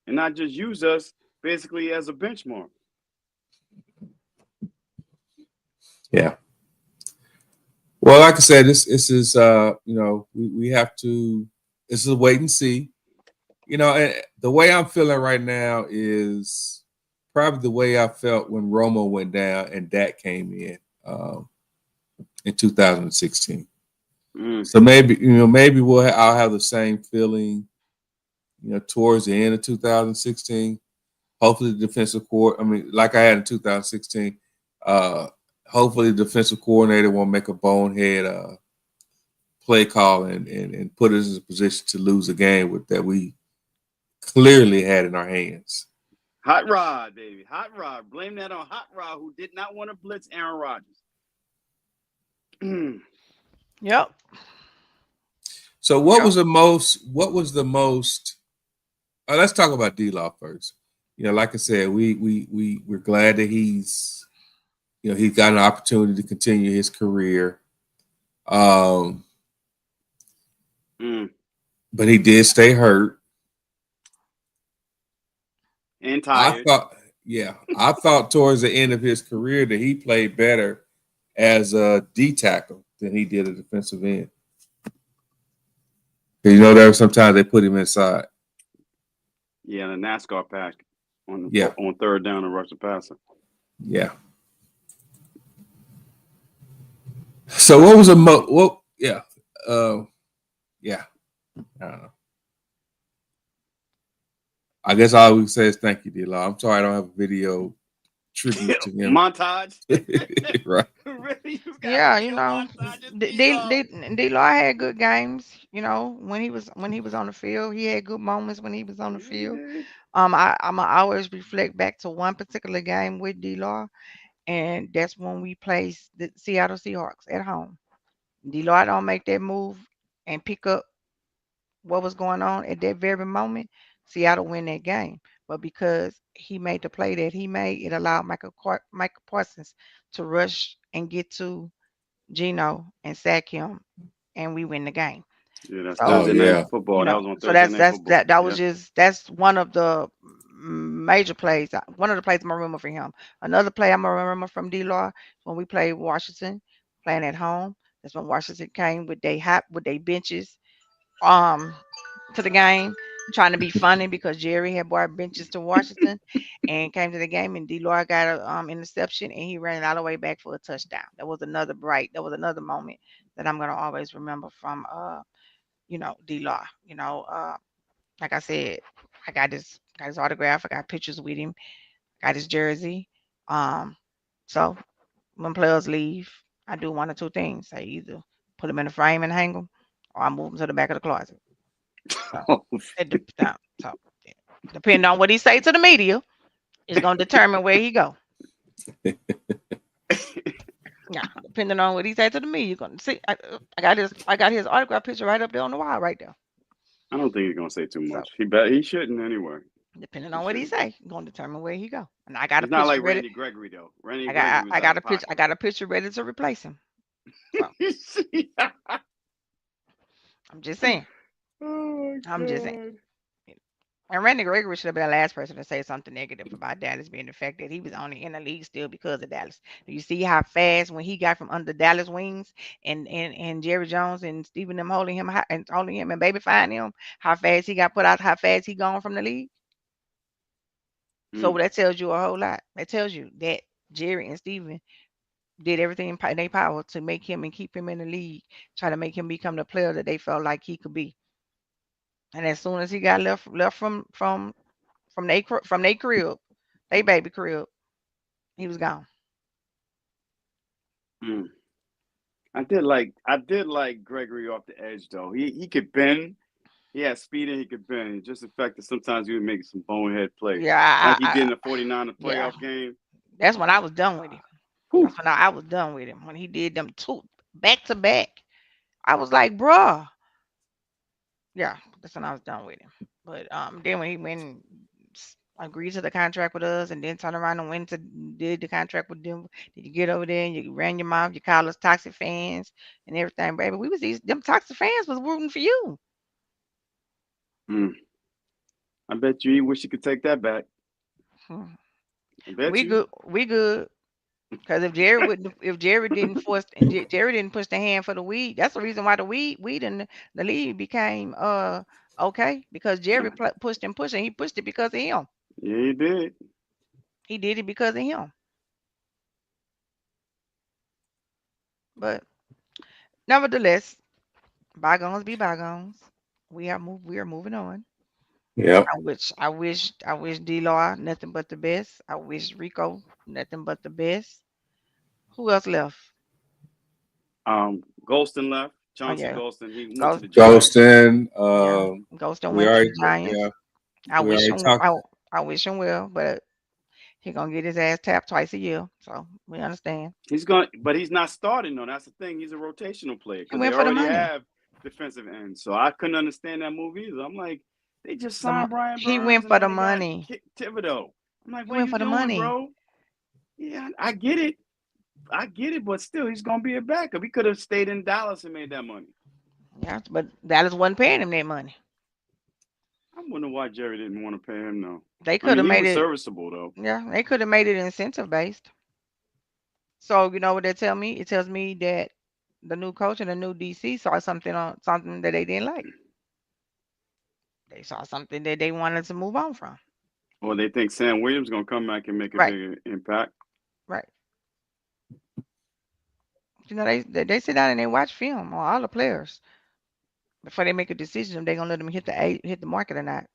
and not just use us basically as a benchmark. Yeah. Well, like I said, this is we have to. This is a wait and see. And the way I'm feeling right now is probably the way I felt when Romo went down and Dak came in 2016. Mm. So maybe I'll have the same feeling, towards the end of 2016. Hopefully, the defensive core. I mean, like I had in 2016. Uh, Hopefully, the defensive coordinator won't make a bonehead play call and put us in a position to lose a game with that we clearly had in our hands. Hot Rod, baby. Hot Rod. Blame that on Hot Rod, who did not want to blitz Aaron Rodgers. Yep. So, what Yep. was the most? What was the most? Let's talk about D-Law first. Like I said, we're glad that he's got an opportunity to continue his career. Um, Mm. but he did stay hurt. And I tired. thought, yeah, I thought towards the end of his career that he played better as a D tackle than he did a defensive end. 'Cause there were sometimes they put him inside. Yeah, the NASCAR pack Yeah, on third down and rush the passer. yeah. So what was the what? Yeah, yeah. I don't know. I guess all we say is thank you, D-Law. I'm sorry I don't have a video tribute to him. Montage. Right. Really? You got Yeah, video montages, D-Law had good games. When he was on the field, he had good moments when he was on the Yeah, he field. did. I'm always reflect back to one particular game with D-Law, and that's when we played the Seattle Seahawks at home. D-Law don't make that move and pick up what was going on at that very moment, Seattle win that game. But because he made the play that he made, it allowed Michael Parsons to rush and get to Geno and sack him, and we win the game. Yeah, that's Oh So Thursday night yeah. football. That was on so Thursday that's night that's football. that that was Yeah. just that's one of the major plays. One of the plays I'm gonna remember for him. Another play I'm gonna remember from D-Law when we played Washington, playing at home. That's when Washington came with they benches um to the game. trying to be funny because Jerry had brought benches to Washington and came to the game and D-Law got a interception and he ran it all the way back for a touchdown. That was another moment that I'm gonna always remember from D-Law. Like I said, got his autograph, I got pictures with him, got his jersey. Um so when players leave, I do one or two things. I either put them in a frame and hang them or I move them to the back of the closet. So it depends. So yeah. Depending on what he say to the media, is gonna determine where he go. Yeah, depending on what he say to the media, you're gonna see. I got his autograph picture right up there on the wall, right there. I don't think he's gonna say too So much. He shouldn't anyway. depending He on what he shouldn't. say, gonna determine where he go. And I got a He's not picture like ready. Randy Gregory though. Randy Gregory was I out got a of picture. I pocket. got a picture ready to replace him. So I'm just saying. Oh I'm just saying. God. And Randy Gregory should have been the last person to say something negative about Dallas being the fact that he was only in the league still because of Dallas. Do you see how fast when he got from under Dallas wings and Jerry Jones and Stephen them holding him and baby finding him, how fast he got put out, how fast he gone from the league? So Mm, that tells you a whole lot. That tells you that Jerry and Stephen did everything in their power to make him and keep him in the league, try to make him become the player that they felt like he could be. And as soon as he got left from their crib, they baby crib, he was gone. mm. I did like Gregory off the edge though. He could bend. He had speed and he could bend. Just the fact that sometimes he would make some bonehead plays, Yeah, like he did in the 49 yeah. playoff game. That's when I was done with him. Whew. That's when I was done with him when he did them two back to back. I was like, bruh. Yeah, that's when I was done with him. But then when he went and agreed to the contract with us, and then turned around and went to did the contract with them, did you get over there and you ran your mouth? You called us toxic fans and everything, baby. We was them toxic fans was rooting for you. Mm. I bet you he wish he could take that back. Hmm. I bet We you. good. We good. Because if Jerry didn't Jerry didn't push the hand for the weed, that's the reason why the weed in the league became okay because Jerry pushed and pushed and he pushed it because of him. Yeah, he did. He did it because of him. But nevertheless, bygones be bygones. We are moving on. Yep. I wish D-Law nothing but the best. I wish Rico nothing but the best. Who else left? Golston left. Oh Chauncey yeah, Golston. He went to Ghost. the Giants. Ghostin. Yeah, Ghostin We went to already the Giants. yeah, I we wish already him. talked. I wish him well, but he gonna get his ass tapped twice a year. So we understand. He's going, but he's not starting though. That's the thing. He's a rotational player He because they went for the already money. have defensive ends. So I couldn't understand that move either. I'm like, they just The signed Brian he Burns went and for now the they got money. Thibodeau. I'm like, He what are went you for the doing, money. bro? Yeah, I get it. I get it, but still, he's gonna be a backup. He could have stayed in Dallas and made that money. Yeah, but Dallas wasn't paying him that money. I wonder why Jerry didn't want to pay him though. They I could mean, have he made was it. serviceable though. Yeah, they could have made it incentive based. So you know what they tell me? It tells me that the new coach and the new DC saw something that they didn't like. They saw something that they wanted to move on from. Or they think Sam Williams gonna come back and make a Right, bigger impact. right. You know, they sit down and they watch film on all the players before they make a decision if they're gonna let them hit the market or not,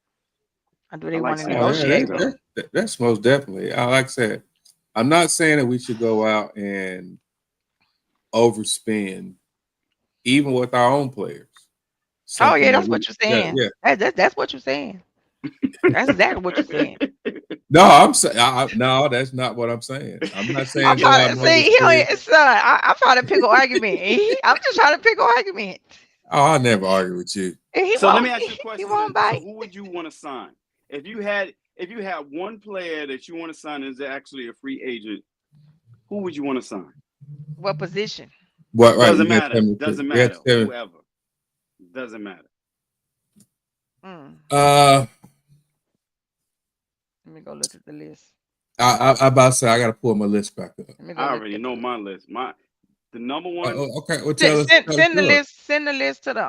or do I they like want to Oh Sam yeah, Williams negotiate with though. them? that's most definitely. Like I said, I'm not saying that we should go out and overspend, even with our own players. Oh Something yeah, that that's we, what you're yeah, saying. yeah. That's what you're saying. That's exactly what you're saying. No, I'm saying no. That's not what I'm saying. I'm not I'm saying go out trying and to see. He overspend. don't, son. I'm trying to pick an argument. I'm just trying to pick an argument. Oh, I never argue with you. And he So let me won't. ask you a He question won't then. So bite. who would you want to sign? If you had one player that you want to sign as actually a free agent, who would you want to sign? What position? What? Right? You Doesn't got to matter. tell me. Doesn't You got matter. to tell me. Whoever. Doesn't matter. Mm, Uh, let me go look at the list. I about to say I got to pull my list back up. Let me go I look already at know the list. my list. The number one. Okay. Well, Send, tell us send the yours. list. Send the list to the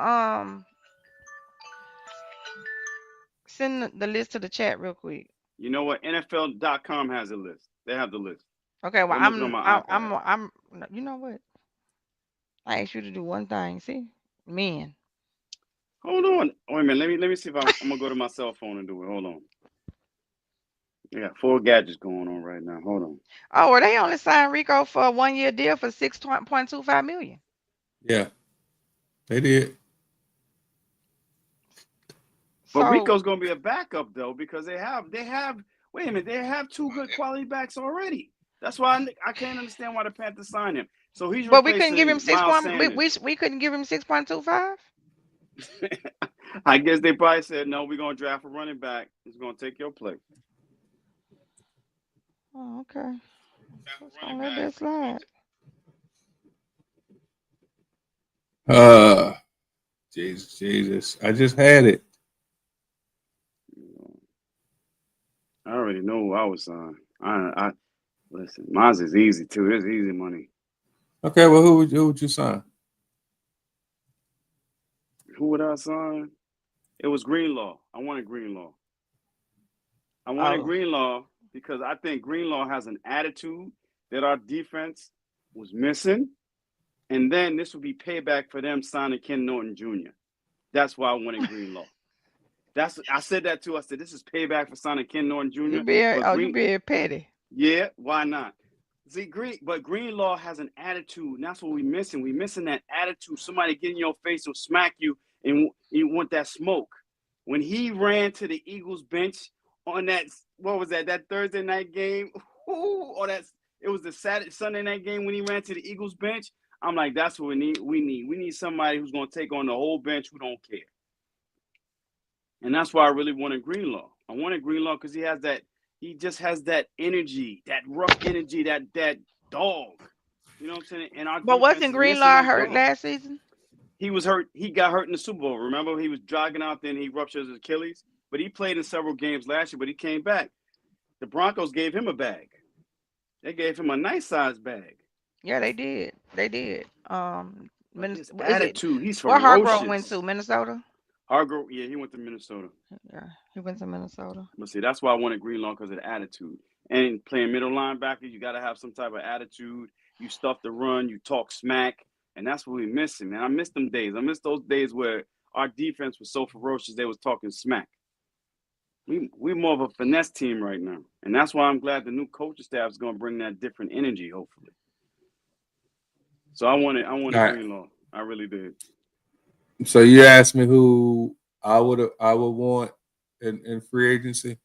send the list to the chat real quick. You know what? NFL.com has a list. They have the list. Okay, well, I'm looking on my iPad. you know what? I asked you to do one thing. See, men. Hold on. Wait a minute. Let me see if I'm gonna go to my cell phone and do it. Hold on. I got four gadgets going on right now. Hold on. Oh, well, they only signed Rico for a 1 year deal for 6.25 million. Yeah, they did. But So, Rico's gonna be a backup though because they have wait a minute, they have two good quality backs already. That's why I can't understand why the Panthers signed him. So he's but we couldn't give him replacing six Miles point. Sanders. We couldn't give him 6.25. I guess they probably said no, we're gonna draft a running back. He's gonna take your place. Oh, okay. Draft Let's a gonna running let back. that slide. Uh, Jesus. I just had it. I already know who I was signed. I listen. Mine's is easy too. It's easy money. Okay, well, who would you sign? Who would I sign? It was Greenlaw. I wanted Greenlaw. I wanted Oh, Greenlaw because I think Greenlaw has an attitude that our defense was missing. And then this would be payback for them signing Ken Norton Jr. That's why I wanted Greenlaw. I said that too. I said this is payback for signing Ken Norton you Jr. being But you being petty. yeah, why not? See, Greenlaw has an attitude, and that's what we're missing. We're missing that attitude. Somebody get in your face and smack you, and you want that smoke. When he ran to the Eagles bench on that, what was that? That Thursday night game, or it was the Sunday night game when he ran to the Eagles bench. I'm like, that's what we need. We need somebody who's going to take on the whole bench who don't care. And that's why I really wanted Greenlaw. I wanted Greenlaw because he has that. He just has that energy, that rough energy, that dog. You know what I'm saying? And our But defense wasn't is missing Greenlaw those hurt dogs. last season? He was hurt. He got hurt in the Super Bowl. Remember, he was jogging out there and he ruptured his Achilles. But he played in several games last year. But he came back. The Broncos gave him a bag. They gave him a nice sized bag. Yeah, they did. They did. But his Is it attitude, he's where Hargrove went ferocious. to? Minnesota. Hargrove, yeah, he went to Minnesota. Yeah, he went to Minnesota. But see, that's why I wanted Greenlaw because of the attitude. And playing middle linebacker, you got to have some type of attitude. You stuff the run, you talk smack, and that's what we missing, man. I miss them days. I miss those days where our defense was so ferocious they was talking smack. We more of a finesse team right now, and that's why I'm glad the new coaching staff is going to bring that different energy, hopefully. So I wanted All right. Greenlaw. I really did. So you asked me who I would want in free agency.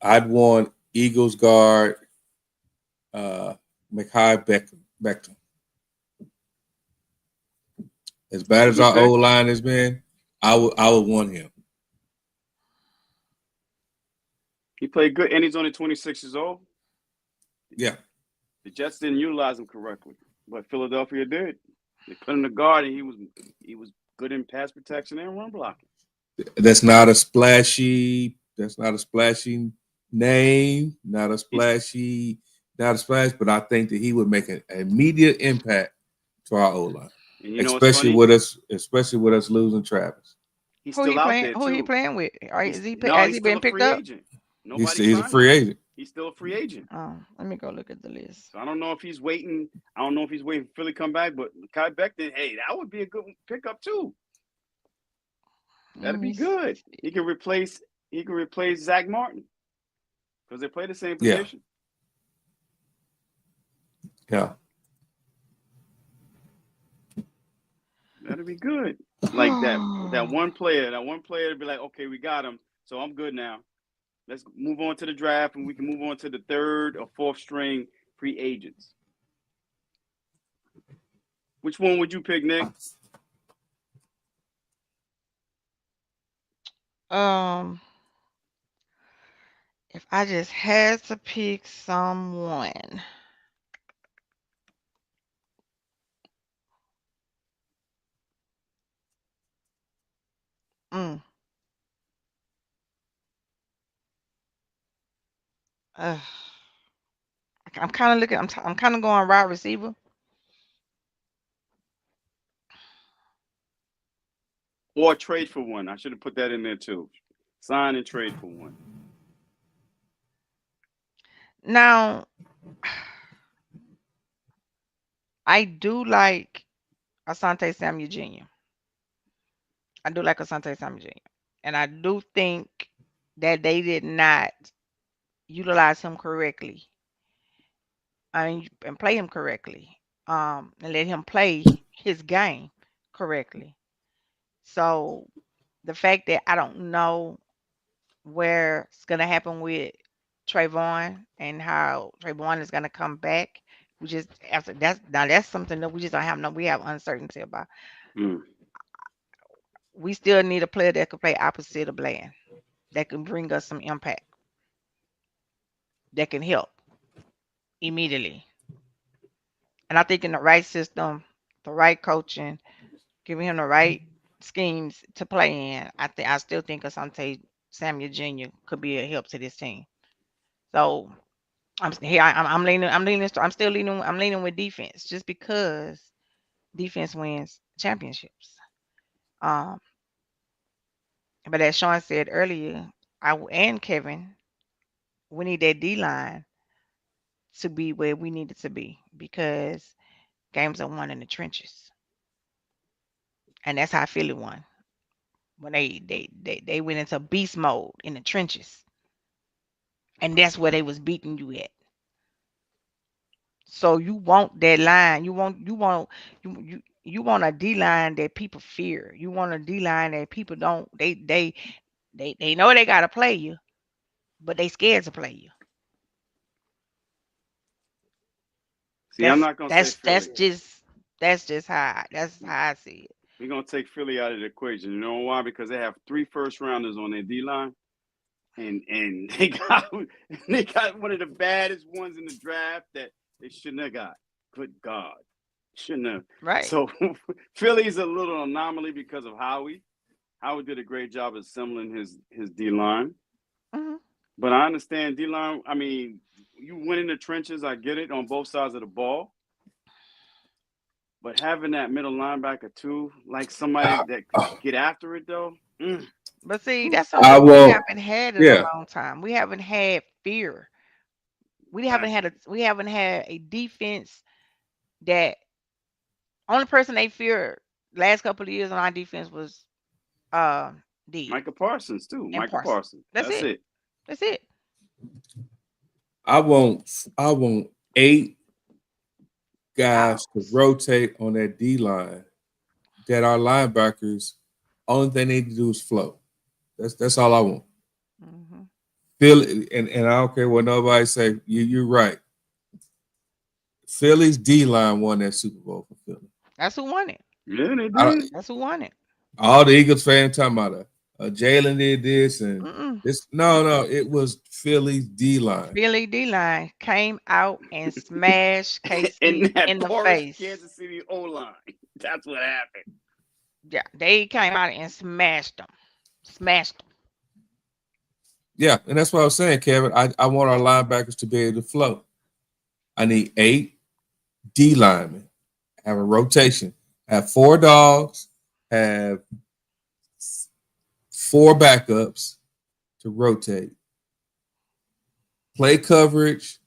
I'd want Eagles guard Mekhi Becton. As bad as Good our pick. O line has been, I would want him. He played good, and he's only 26 years old. Yeah, The Jets didn't utilize him correctly, but Philadelphia did. They put him in the guard, and he was good in pass protection and run blocking. that's not a splashy. That's not a splashy name. He's Not a splash. But I think that he would make an immediate impact to our O line, and you know what's especially funny? with us losing Travis. He's Who he still out playing? there Who he too. playing with? He's no, Has he's he still been a picked free up? agent. Nobody He's a signed him. free agent. He's still a free agent. Oh, let me go look at the list. So I don't know if he's waiting. I don't know if he's waiting for Philly to come back. But Kai Becton, hey, that would be a good pickup too. Let That'd be me good. see. He can replace Zach Martin because they play the same Yeah, position. yeah. That'd be good. Like that one player to be like, okay, we got him, so I'm good now. Let's move on to the draft, and we can move on to the third or fourth string free agents. Which one would you pick, Nick? um, if I just had to pick someone, mm, uh, I'm kind of looking. I'm kind of going wide receiver. Or trade for one. I should have put that in there too. Sign and trade for one. Now, I do like Asante Samuel Jr. I do like Asante Samuel Jr. And I do think that they did not utilize him correctly. I mean, and play him correctly. And let him play his game correctly. So the fact that I don't know where it's gonna happen with Trayvon and how Trayvon is gonna come back. We just after that's something that we just don't have we have uncertainty about. Mm. We still need a player that can play opposite of Bland, that can bring us some impact, that can help immediately. And I think in the right system, the right coaching, giving him the right schemes to play in, I still think Asante Samuel Jr. could be a help to this team. So I'm leaning with defense just because defense wins championships. Um, but as Sean said earlier, and Kevin, we need that D line to be where we need it to be because games are won in the trenches, and that's how Philly won when they went into beast mode in the trenches, and that's where they was beating you at. So you want that line. You want a D line that people fear. You want a D line that people don't they know they gotta play you, but they scared to play you. See, I'm not gonna say Philly. That's how I see it. We're gonna take Philly out of the equation. You know why? Because they have 3 first rounders on their D line, and they got one of the baddest ones in the draft that they shouldn't have got. Good God, shouldn't have. Right. So Philly's a little anomaly because of Howie. Howie did a great job assembling his D line. Hmm. But I understand D line. I mean, you win in the trenches. I get it on both sides of the ball. But having that middle linebacker too, like somebody that could get after it though. But see, that's I something we will. haven't had in a Yeah, long time. We haven't had fear. We haven't had a defense that only person they fear last couple of years on our defense was uh D Micah Parsons too. and Micah Parsons. Parsons. That's That's it. it. That's it. I want. I want 8 guys to House. rotate on that D line. That our linebackers, only thing they need to do is flow. That's all I want. Hmm. Philly, and I don't care what nobody say. You're right. Philly's D line won that Super Bowl for Philly. That's who won it. Yeah, they I don't, did. That's who won it. all the Eagles fans talking about Jalen did this and Mm-mm. this. No, it was Philly's D line. Billy D line came out and smashed And KC that in the porous face. Kansas City O line. That's what happened. Yeah, they came out and smashed them. Smashed them. Yeah, and that's what I was saying, Kevin. I want our linebackers to be able to flow. I need 8 D linemen. Have a rotation. Have 4 dogs. Have 4 backups to rotate. Play coverage,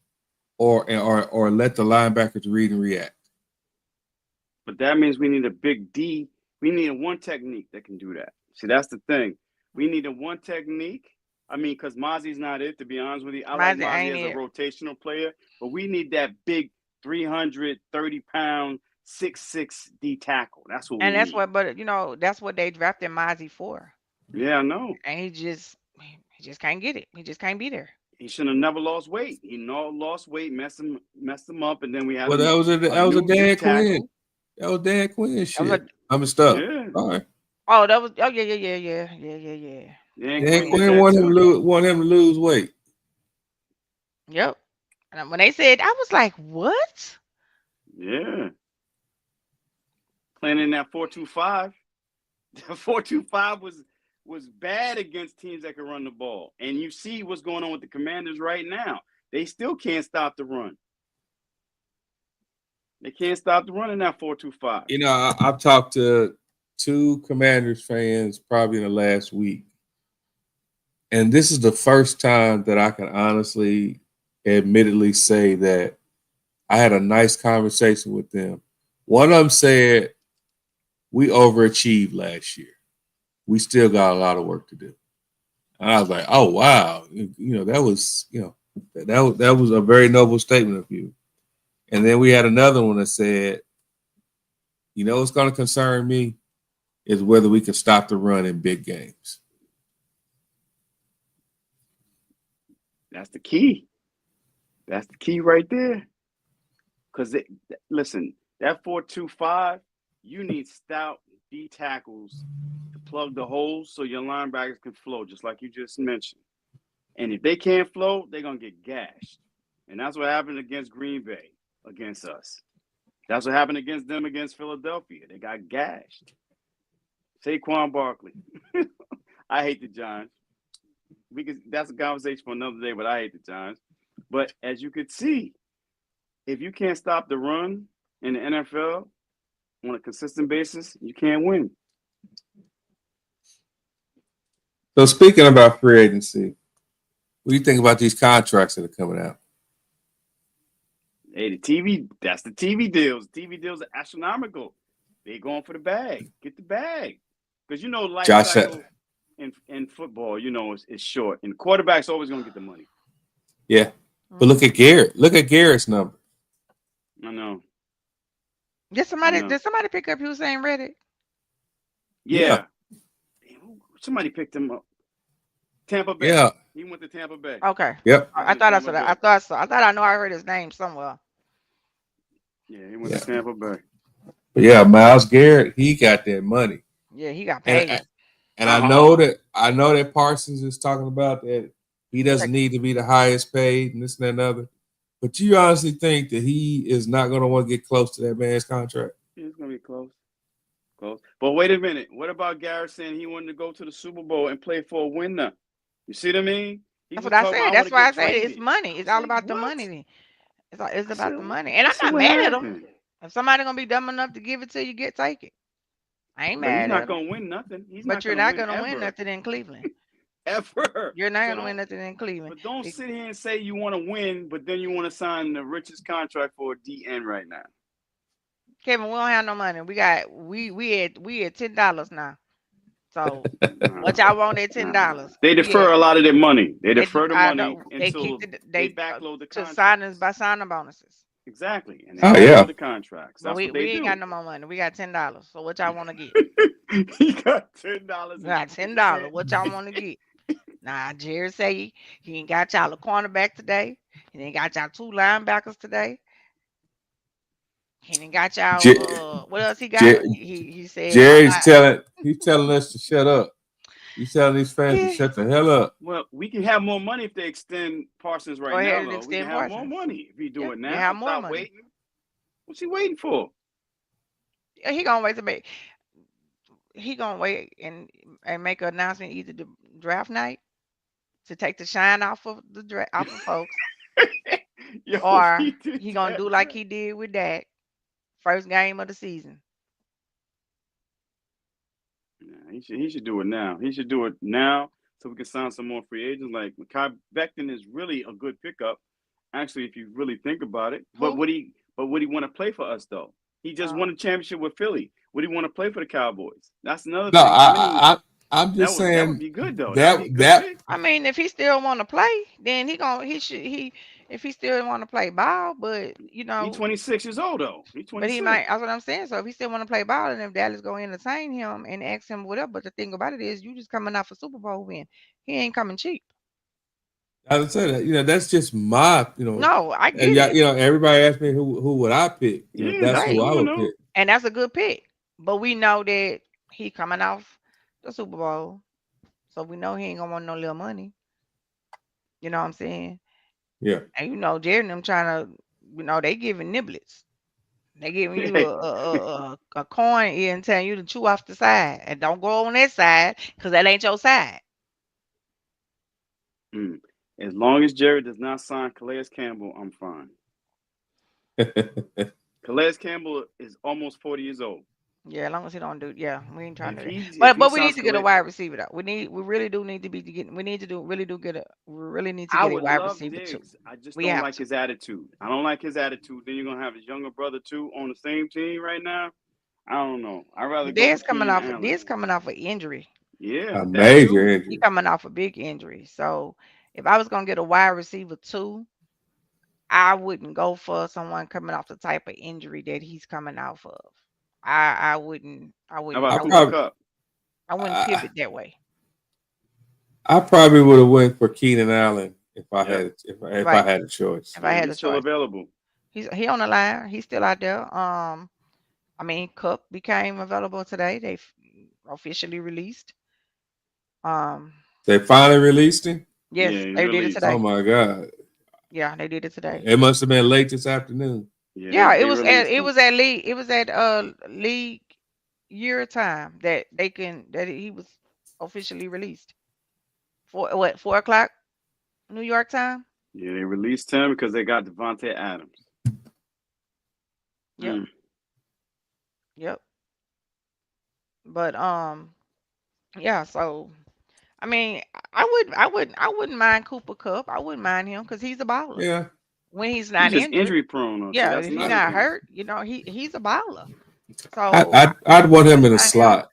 or let the linebackers read and react. But that means we need a big D. We need a one technique that can do that. See, that's the thing. We need a one technique. I mean, because Mozzie's not it, to be honest with you. I like Mozzie Mozzie ain't as a it. rotational player, but we need that big 330-pound 6'6" D tackle. That's what we And that's need. what, but that's what they drafted Mozzie for. Yeah, I know. And he just can't get it. He just can't be there. He should have never lost weight. He lost weight, messed him up, and then we had Well, that was a a new Dan Quinn. tackle. That was Dan Quinn That was shit. a I'm stuck. Yeah, All right. yeah. Dan Dan Quinn did Quinn that too. want him to lose weight. Yep. And when they said, I was like, what? Yeah, playing in that 4-2-5. The 4-2-5 was bad against teams that could run the ball. And you see what's going on with the Commanders right now. They still can't stop the run. They can't stop the run in that 4-2-5. I've talked to 2 Commanders fans probably in the last week. And this is the first time that I can honestly, admittedly say that I had a nice conversation with them. One of them said, we overachieved last year. We still got a lot of work to do. And I was like, oh, wow. That was, that was a very noble statement of you. And then we had another one that said, what's going to concern me is whether we can stop the run in big games. That's the key. That's the key right there. Because, listen, that 4-2-5, you need stout D tackles to plug the holes so your linebackers can flow, just like you just mentioned. And if they can't flow, they're going to get gashed. And that's what happened against Green Bay, against us. That's what happened against them against Philadelphia. They got gashed. Saquon Barkley. I hate the Giants. That's a conversation for another day, but I hate the Giants. But as you could see, if you can't stop the run in the NFL on a consistent basis, you can't win. So speaking about free agency, what do you think about these contracts that are coming out? Hey, that's the TV deals. TV deals are astronomical. They're going for the bag. Get the bag. Because, life cycle in football, is short. And quarterback's always going to get the money. Yeah. But look at Garrett. Look at Garrett's number. I know. Did somebody pick up Hussein Reddick? Yeah. Somebody picked him up. Tampa Bay. Yeah. He went to Tampa Bay. Okay. Yep. I thought I saw that. I thought so. I thought I know I heard his name somewhere. Yeah, he went to Tampa Bay. But yeah, Myles Garrett, he got that money. Yeah, he got paid. And I know that Parsons is talking about that he doesn't need to be the highest paid and this and that and other. But you honestly think that he is not going to want to get close to that man's contract? He's going to be close. But wait a minute. What about Garrett saying he wanted to go to the Super Bowl and play for a winner? You see what I mean? That's what I said. That's why I said it's money. It's all about the money. It's about the money. And I'm not mad at him. If somebody's going to be dumb enough to give it to you, take it. I ain't mad at him. He's not going to win nothing. But you're not going to win nothing in Cleveland. Ever. You're not going to win nothing in Cleveland. But don't sit here and say you want to win, but then you want to sign the richest contract for a DN right now. Kevin, we don't have no money. We at $10 now. So what y'all want at $10? They defer a lot of their money. They defer the money until they backload the contracts. To signings by signing bonuses. Exactly. And they the contracts. That's we what they ain't do. got no more money. We got $10. So what y'all want to get? You got $10. We got $10. What y'all want to get? Nah, Jerry say he ain't got y'all a cornerback today. He ain't got y'all 2 linebackers today. He ain't got y'all. What else he got? He said Jerry's telling us to shut up. He's telling these fans to shut the hell up. Well, we can have more money if they extend Parsons right now. Though. We can have more money if he do it now. Have more money. Waiting. What's he waiting for? He gonna wait to make. He gonna wait and make an announcement either the draft night to take the shine off of folks, or he gonna do like he did with Dak, first game of the season. Yeah, he should do it now. He should do it now so we can sign some more free agents. Like Mekhi Becton is really a good pickup, actually, if you really think about it. But would he want to play for us though? He just won a championship with Philly. Would he want to play for the Cowboys? That's another thing. I'm just saying that would be good though. I mean, if he still want to play, then if he still want to play ball, but he's 26 years old though. He's 26. But he might. That's what I'm saying. So if he still want to play ball, and if Dallas go entertain him and ask him whatever, but the thing about it is, you just coming off a Super Bowl win. He ain't coming cheap. I would say that that's just my No, I get it. Everybody asked me who would I pick. That's who I would pick, and that's a good pick. But we know that he coming off the Super Bowl, so we know he ain't gonna want no little money. You know what I'm saying? Yeah. And Jared and them trying to, they giving niblets. They giving you a coin ear and telling you to chew off the side, and don't go on that side because that ain't your side. As long as Jared does not sign Calais Campbell, I'm fine. Calais Campbell is almost 40 years old. Yeah, as long as he don't do, yeah, we ain't trying If to do that. he if he But we need starts to get a collect, wide receiver though. We really do need to be getting. We need to do really do get a. We really need to I get a would wide love receiver too. Diggs. I just We don't have like to. his attitude. I don't like his attitude. Then you're gonna have his younger brother too on the same team right now. I don't know. I'd rather But go for Dez coming Keenan off. Allen. Dez coming off an injury. Yeah, A that major too. He injury. coming off a big injury. So if I was gonna get a wide receiver too, I wouldn't go for someone coming off the type of injury that he's coming off of. I wouldn't. I How wouldn't. about I I Cooper wouldn't. probably, Cup? I wouldn't I, pivot that way. I probably would have went for Keenan Allen if I Yep. had if I Right. had a choice. If I Yeah, had a he's still choice. available. He on the line. He's still out there. I mean, Cook became available today. They officially released. Um, They finally released him. yes, Yeah, he's they did it released. Oh today. my God! Yeah, they did it today. It must have been late this afternoon. Yeah, Yeah, they released him. it was at league year time that they can that he was officially released. 4 o'clock New York time. Yeah, they released him because they got Devontae Adams. Yep, Mm. yep. But yeah. So I mean, I wouldn't mind Cooper Cup. I wouldn't mind him because he's a baller Yeah, when he's He's not just injured. injury prone though. See, Yeah, that's if he's another not thing. hurt, he's a baller. So I'd want I him wouldn't in a mind him. slot.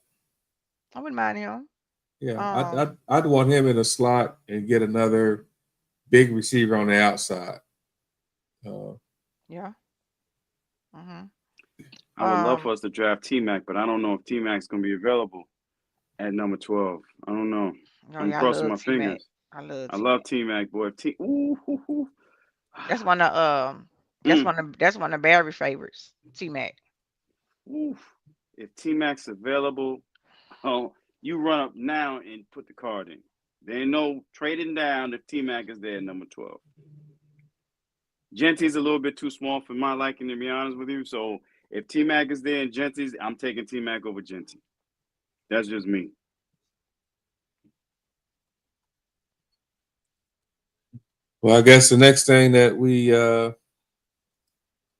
I wouldn't mind him. Yeah, Um, I'd want him in a slot and get another big receiver on the outside. Uh, yeah. Mhm. I would love for Um, us to draft T Mac, but I don't know if T Mac's gonna be available at number 12. I don't know. oh I'm yeah, I crossing love my T Mac. fingers. I love I T love Mac. T Mac, boy. Ooh, hoo, hoo. That's one of Mm, that's one of Barry favorites. T Mac. ooh. If T Mac's available, oh, you run up now and put the card in. There ain't no trading down if T Mac is there at number 12. Genty's a little bit too small for my liking, to be honest with you. So if T Mac is there and Genty's, I'm taking T Mac over Genty. That's just me. well, I guess the next thing that we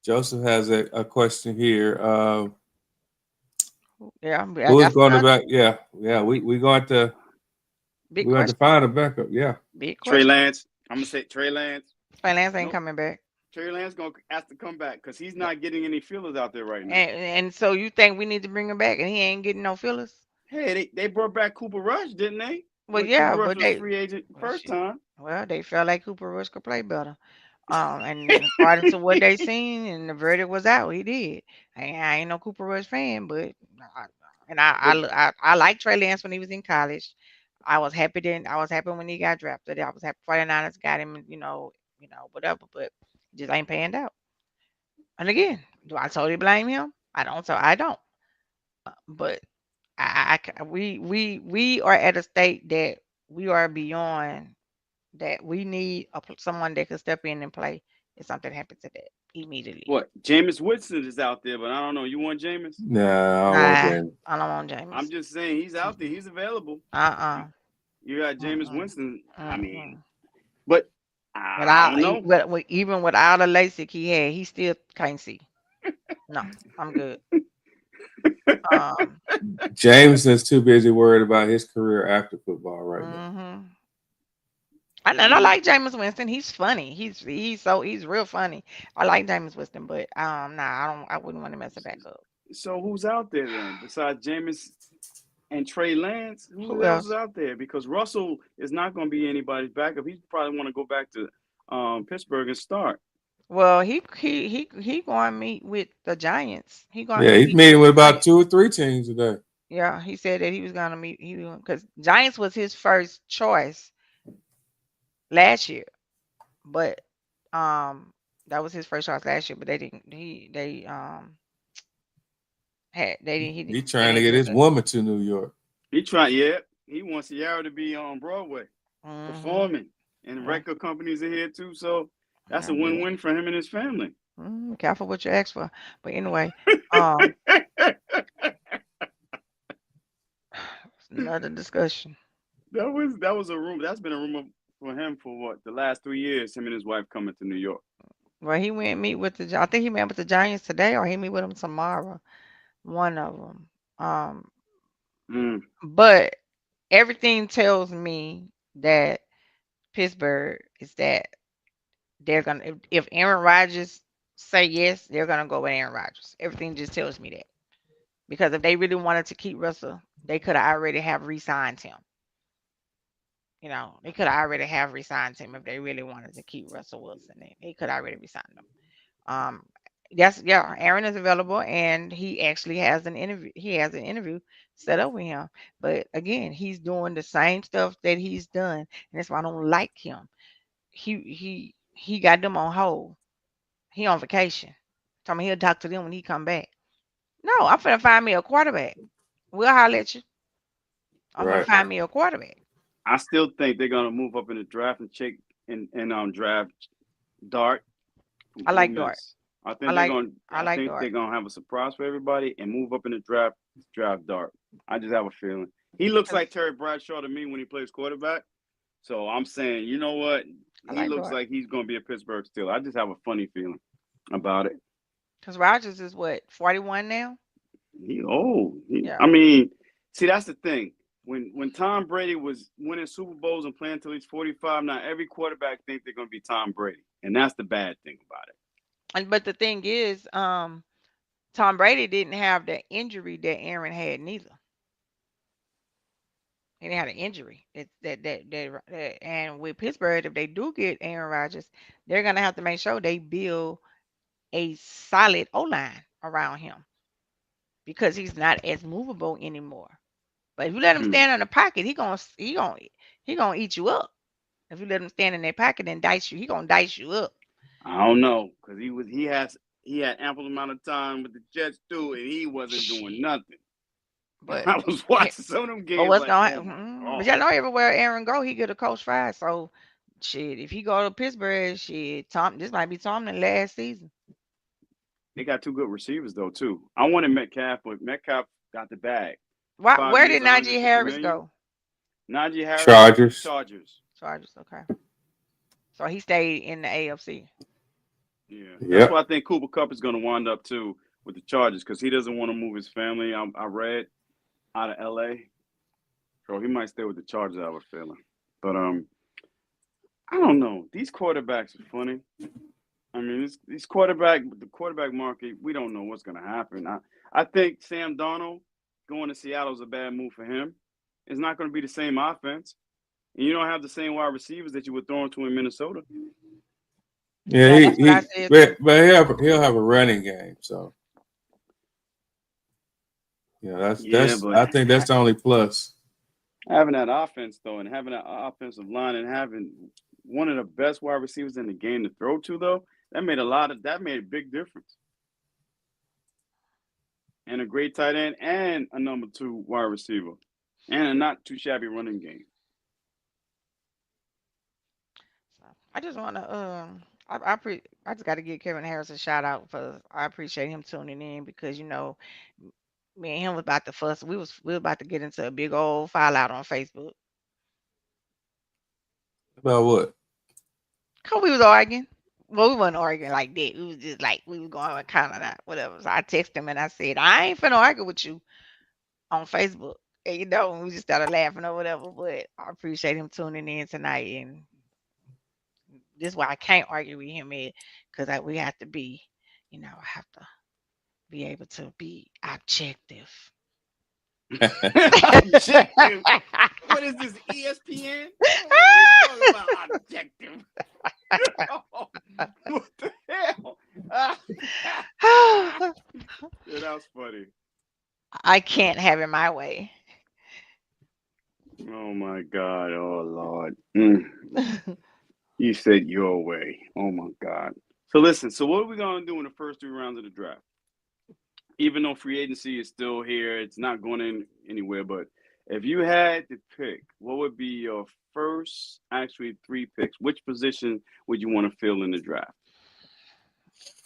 Joseph has a question here. I Who is got going to another back? Yeah, yeah. big We going to question. find a backup. Yeah, Big Trey question. Lance. I'm gonna say Trey Lance. Trey Lance ain't Nope. coming back. Trey Lance gonna have to come back because he's No. not getting any feelers out there right now. And so you think we need to bring him back and he ain't getting no fillers? Hey, they brought back Cooper Rush, didn't they? Well, When Cooper yeah, Rush but was they free agent well first shit. time. Well, they felt like Cooper Rush could play better. And according to what they seen, and the verdict was out, he did. I ain't no Cooper Rush fan, but I, But I like Trey Lance when he was in college. I was happy when he got drafted. I was happy 49ers got him, whatever, but just ain't panned out. And again, do I totally blame him? I don't. So I don't. But we are at a state that we are beyond that. We need someone that can step in and play if something happens to that immediately. what? Jameis Winston is out there, but I don't know. You want Jameis? nah, I don't want Nah, James. I don't want I'm James. just saying he's out there. He's available. You Uh-uh. you got Jameis Mm-mm. Winston. I mean, Mm-mm. but I Without don't know. even without a LASIK he had, he still can't see. No, I'm good. Um. James is too busy worried about his career after football right now. Mhm. And I like Jameis Winston. He's funny. He's real funny. I like Jameis Winston, but nah, I wouldn't want to mess it back up. So who's out there then besides Jameis and Trey Lance? Who Who else is else? out there? Because Russell is not going to be anybody's backup. He probably want to go back to Pittsburgh and start. Well, he going to meet with the Giants. Yeah, He he's meeting meeting with with the about Giants. 2 or 3 teams today. Yeah, he said that he was going to meet because Giants was his first choice last year, but that was his first choice last year, but they didn't they had He's they trying to didn't get give his it. woman to New York. He try, yeah. He wants Ciara to be on Broadway Mhm. performing, and Yeah. record companies are here too. So that's Yeah, a but win-win for him and his family. careful what you ask for. But anyway, um, it's another discussion. That was a rumor. That's been a rumor for him for what the last 3 years. Him and his wife coming to New York. Well, he went meet with I think he met with the Giants today, or he meet with them tomorrow. One of them. Mm, But everything tells me that Pittsburgh is that they're gonna if Aaron Rodgers say yes, they're gonna go with Aaron Rodgers. Everything just tells me that. Because if they really wanted to keep Russell, they could have already have re-signed him. You know, they could already have re-signed him if they really wanted to keep Russell Wilson. They could already re-signed him. Um, yes, yeah, Aaron is available, and he actually has an interview. He has an interview set up with him. But again, he's doing the same stuff that he's done, and that's why I don't like him. He got them on hold. He on vacation. Told me he'll talk to them when he come back. No, I'm finna find me a quarterback. We'll holler at you. I'm gonna Right. find me a quarterback. I still think they're gonna move up in the draft and check and draft Dart from I Ole like Dart. Miss. I think they're going. I I like think they're Dart. gonna have a surprise for everybody and move up in the draft. Draft Dart. I just have a feeling he looks 'Cause like Terry Bradshaw to me when he plays quarterback. So I'm saying, you know what? I He like looks Dart. like he's gonna be a Pittsburgh Steeler. I just have a funny feeling about it. Cause Rogers is what 41 now. He old. Yeah, I mean, see, that's the thing. When Tom Brady was winning Super Bowls and playing until he's 45, now every quarterback thinks they're gonna be Tom Brady, and that's the bad thing about it. and but the thing is, Tom Brady didn't have the injury that Aaron had neither. He didn't have an injury. It's and with Pittsburgh, if they do get Aaron Rodgers, they're gonna have to make sure they build a solid O line around him because he's not as movable anymore. But if you let him Hmm. stand in the pocket, he gonna eat you up. If you let him stand in that pocket and dice you, he gonna dice you up. I don't know because he had ample amount of time with the Jets too, and he wasn't doing Shit. nothing. But I was watching some of them but games what's like, gonna oh my but god, y'all know everywhere Aaron go, he get a coach fired. So shit, if he go to Pittsburgh, shit, Tom, this might be Tomlin last season. they got two good receivers though too. I wanted Metcalf, but Metcalf got the bag. Why? Five Where years, did Najee 150 Harris million. go? Najee Harris, Chargers. Chargers. Chargers. Okay, so he stayed in the AFC. Yeah, that's why Yep. I think Cooper Cup is going to wind up too with the Chargers because he doesn't want to move his family. I read out of LA, so he might stay with the Chargers. I have a feeling, but I don't know. These quarterbacks are funny. I mean, the quarterback market. We don't know what's going to happen. I think Sam Darnold going to Seattle is a bad move for him. It's not going to be the same offense, and you don't have the same wide receivers that you were throwing to in Minnesota. Yeah, Yeah, that's what I said too. but he'll have a running game. So yeah, Yeah, but I think that's the only plus. having that offense though, and having that offensive line, and having one of the best wide receivers in the game to throw to though, that made a big difference. And a great tight end and a number two wide receiver, and a not too shabby running game. So I just want to I just got to give Kevin Harris a shout out for I appreciate him tuning in because me and him was about to fuss. We was about to get into a big old fallout on Facebook. About what? Cause we was arguing. Well, we wasn't arguing like that. We was just like we was going kind of that whatever. So I texted him and I said I ain't finna argue with you on Facebook. And we just started laughing or whatever. But I appreciate him tuning in tonight, and this is why I can't argue with him because we have to be, I have to be able to be objective. Objective. What is this, ESPN? What are you talking about? Objective. What the hell? Yeah, that was funny. I can't have it my way. Oh my God. Oh Lord. Mm. You said your way. Oh my God. So listen. So what are we gonna do in the first three rounds of the draft? Even though free agency is still here, it's not going in anywhere. But if you had to pick, what would be your first, actually three picks? Which position would you want to fill in the draft?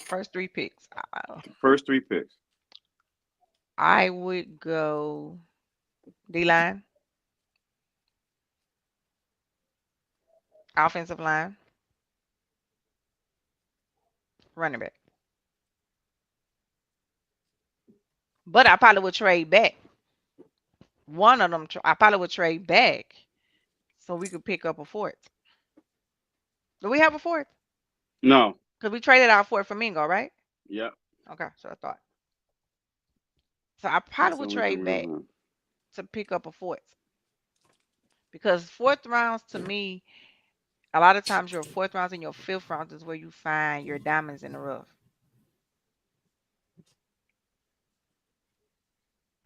First three picks. First three picks. I would go D line, offensive line, running back. But I probably would trade back. One of them, I probably would trade back so we could pick up a fourth. Do we have a fourth? No. Because we traded our fourth for Mingo, right? Yep. Okay, so I thought. So I probably So would we can trade back rerun. to pick up a fourth. Because fourth rounds to me, a lot of times your fourth rounds and your fifth rounds is where you find your diamonds in the rough.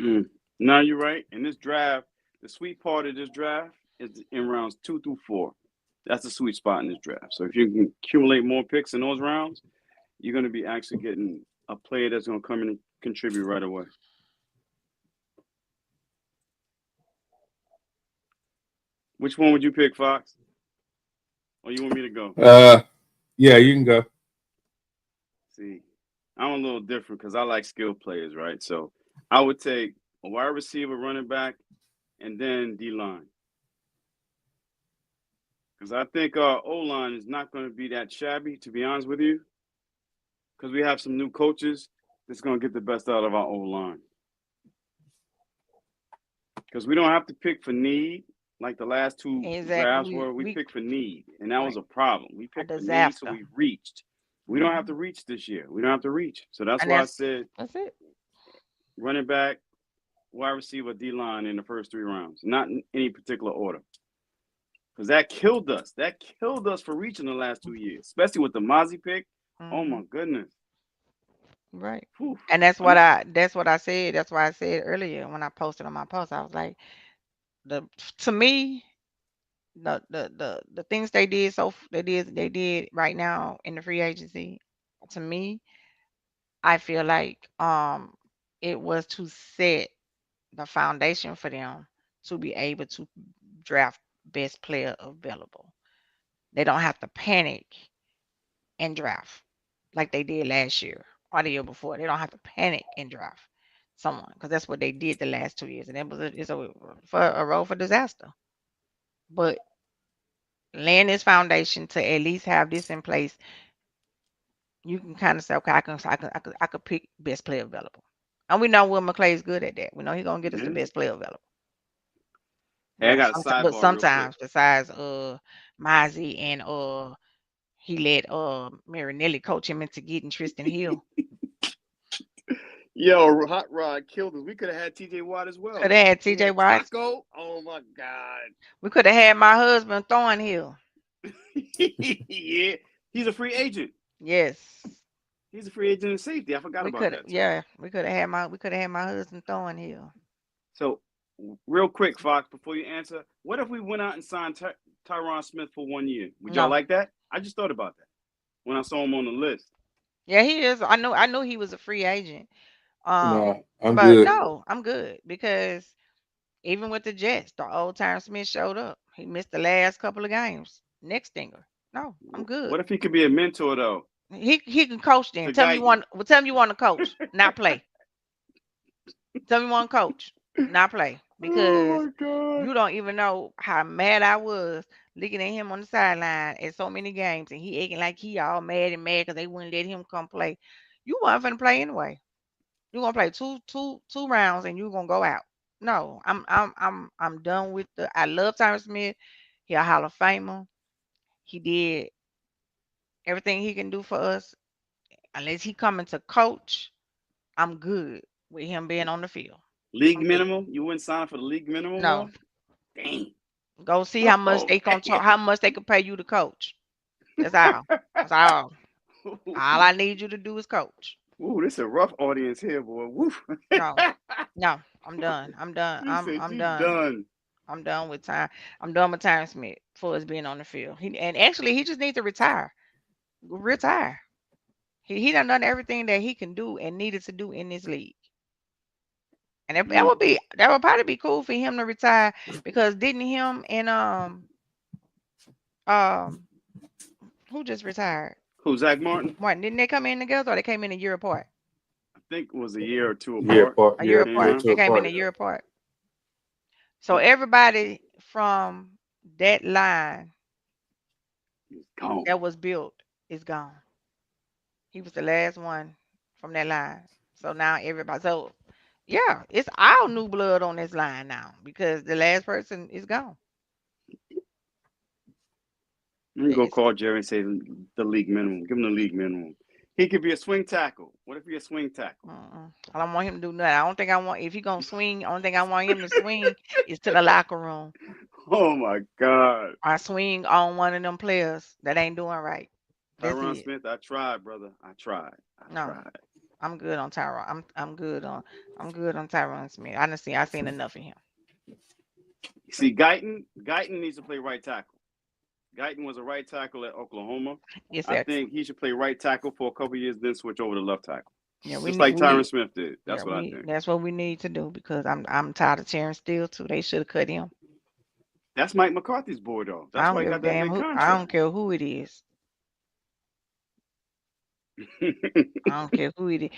Mm. Now you're right. In this draft, the sweet part of this draft is in rounds 2 through 4. That's the sweet spot in this draft. So if you can accumulate more picks in those rounds, you're going to be actually getting a player that's going to come in and contribute right away. Which one would you pick, Fox? Or you want me to go? Yeah, you can go. See, I'm a little different because I like skill players, right? So I would take a wide receiver, running back, and then D line. Because I think our O line is not going to be that shabby, to be honest with you. Because we have some new coaches that's going to get the best out of our O line. Because we don't have to pick for need like the last two drafts Exactly. were. We We picked for need, and that was right. a problem. We A picked for need, so disaster. we reached. We don't have Hmm. to reach this year. We don't have to reach. So that's And why I said that's it. running back, wide receiver, D line in the first 3 rounds, not in any particular order. Because that killed us. That killed us for reaching the last 2 years, especially with the Mozzie pick. Oh Hmm. my goodness. Right. Whew. And I'm that's what I said. That's why I said earlier when I posted on my post. I was like, the to me, the things they did they did right now in the free agency, to me, I feel like it was to set the foundation for them to be able to draft best player available. They don't have to panic and draft like they did last year or the year before. They don't have to panic and draft someone because that's what they did the last 2 years, and it's a road for disaster. But laying this foundation to at least have this in place, you can kind of say, okay, I could pick best player available, and we know Will McClay is good at that. We know he's gonna get us the yeah. best player available. Hey, I But got a but sidebar real quick. sometimes, besides Mozzie and he let Marinelli coach him into getting Tristan Hill. Yo, Hot Rod killed us. We could have had TJ Watt as Could well. have had We T.J. had Watt. Taco. Oh my God. We could have had my husband Thornhill. Yeah. He's a free agent. Yes. He's a free agent in safety. I forgot We about could that too. yeah, we could have had my husband Thornhill. So, real quick, Fox, before you answer, what if we went out and signed Tyron Smith for 1 year? Would y'all No. like that? I just thought about that when I saw him on the list. Yeah, he is. I knew he was a free agent. No, I'm But good. no, I'm good because even with the Jets, the old time Smith showed up. He missed the last couple of games. Next stinger. No, I'm good. What if he could be a mentor though He can coach then. to Tell me you Guyton? want well, tell me you want to coach, not play. Tell me you want to coach, not play. Oh Because my God. you don't even know how mad I was looking at him on the sideline at so many games and he acting like he all mad and mad because they wouldn't let him come play. You weren't finna play anyway. You gonna play two rounds and you gonna go out. No, I'm done with the I love Tyron Smith. He a Hall of Famer. He did everything he can do for us. Unless he coming to coach, I'm good with him being on the field. League I'm good. minimum? You wouldn't sign for the league minimum No. though? Dang. Go see how much Oh they gonna man. talk, how much they could pay you to coach. That's all. That's all. All I need you to do is coach. Ooh, this is a rough audience here, boy. Woof. No, no, I'm done. I'm done. She I'm said I'm she's done. done. I'm done with time. I'm done with Tyron Smith for us being on the field. And actually, he just needs to retire. Retire. He done everything that he can do and needed to do in this league. And Mm. that would probably be cool for him to retire because didn't him and um who just retired? Who, Zach Martin? Martin, didn't they come in together or they came in a year apart? I think it was a year or two Year apart apart. A when they year Yeah, came year apart. out. two They came in apart. a year apart. So everybody from that line He's gone. that was built is gone. He was the last one from that line. So now everybody. So Yeah, it's all new blood on this line now because the last person is gone. You can go It's call Jerry and say the league minimum. Give him the league minimum. He could be a swing tackle. What if he a swing tackle? I don't want him to do nothing. I don't think I want if he gonna swing. Only thing I want him to swing is to the locker room. Oh my God. I swing on one of them players that ain't doing right. That's Tyron it. Smith, I tried, brother. I tried. I No, tried. I'm good on Tyron. I'm good on Tyron Smith. I seen enough of him. See, Guyton needs to play right tackle. Guyton was a right tackle at Oklahoma. Yes, I excellent. think he should play right tackle for a couple years, then switch over to left tackle. Yeah, Just like we Tyron need. Smith did. Yeah, That's what I we think. that's what we need to do because I'm tired of Terrence Steele too. They should have cut him. That's Mike McCarthy's boy, though. I That's don't why he give a got that damn big who. I don't contract. care who it is. I don't care who it is.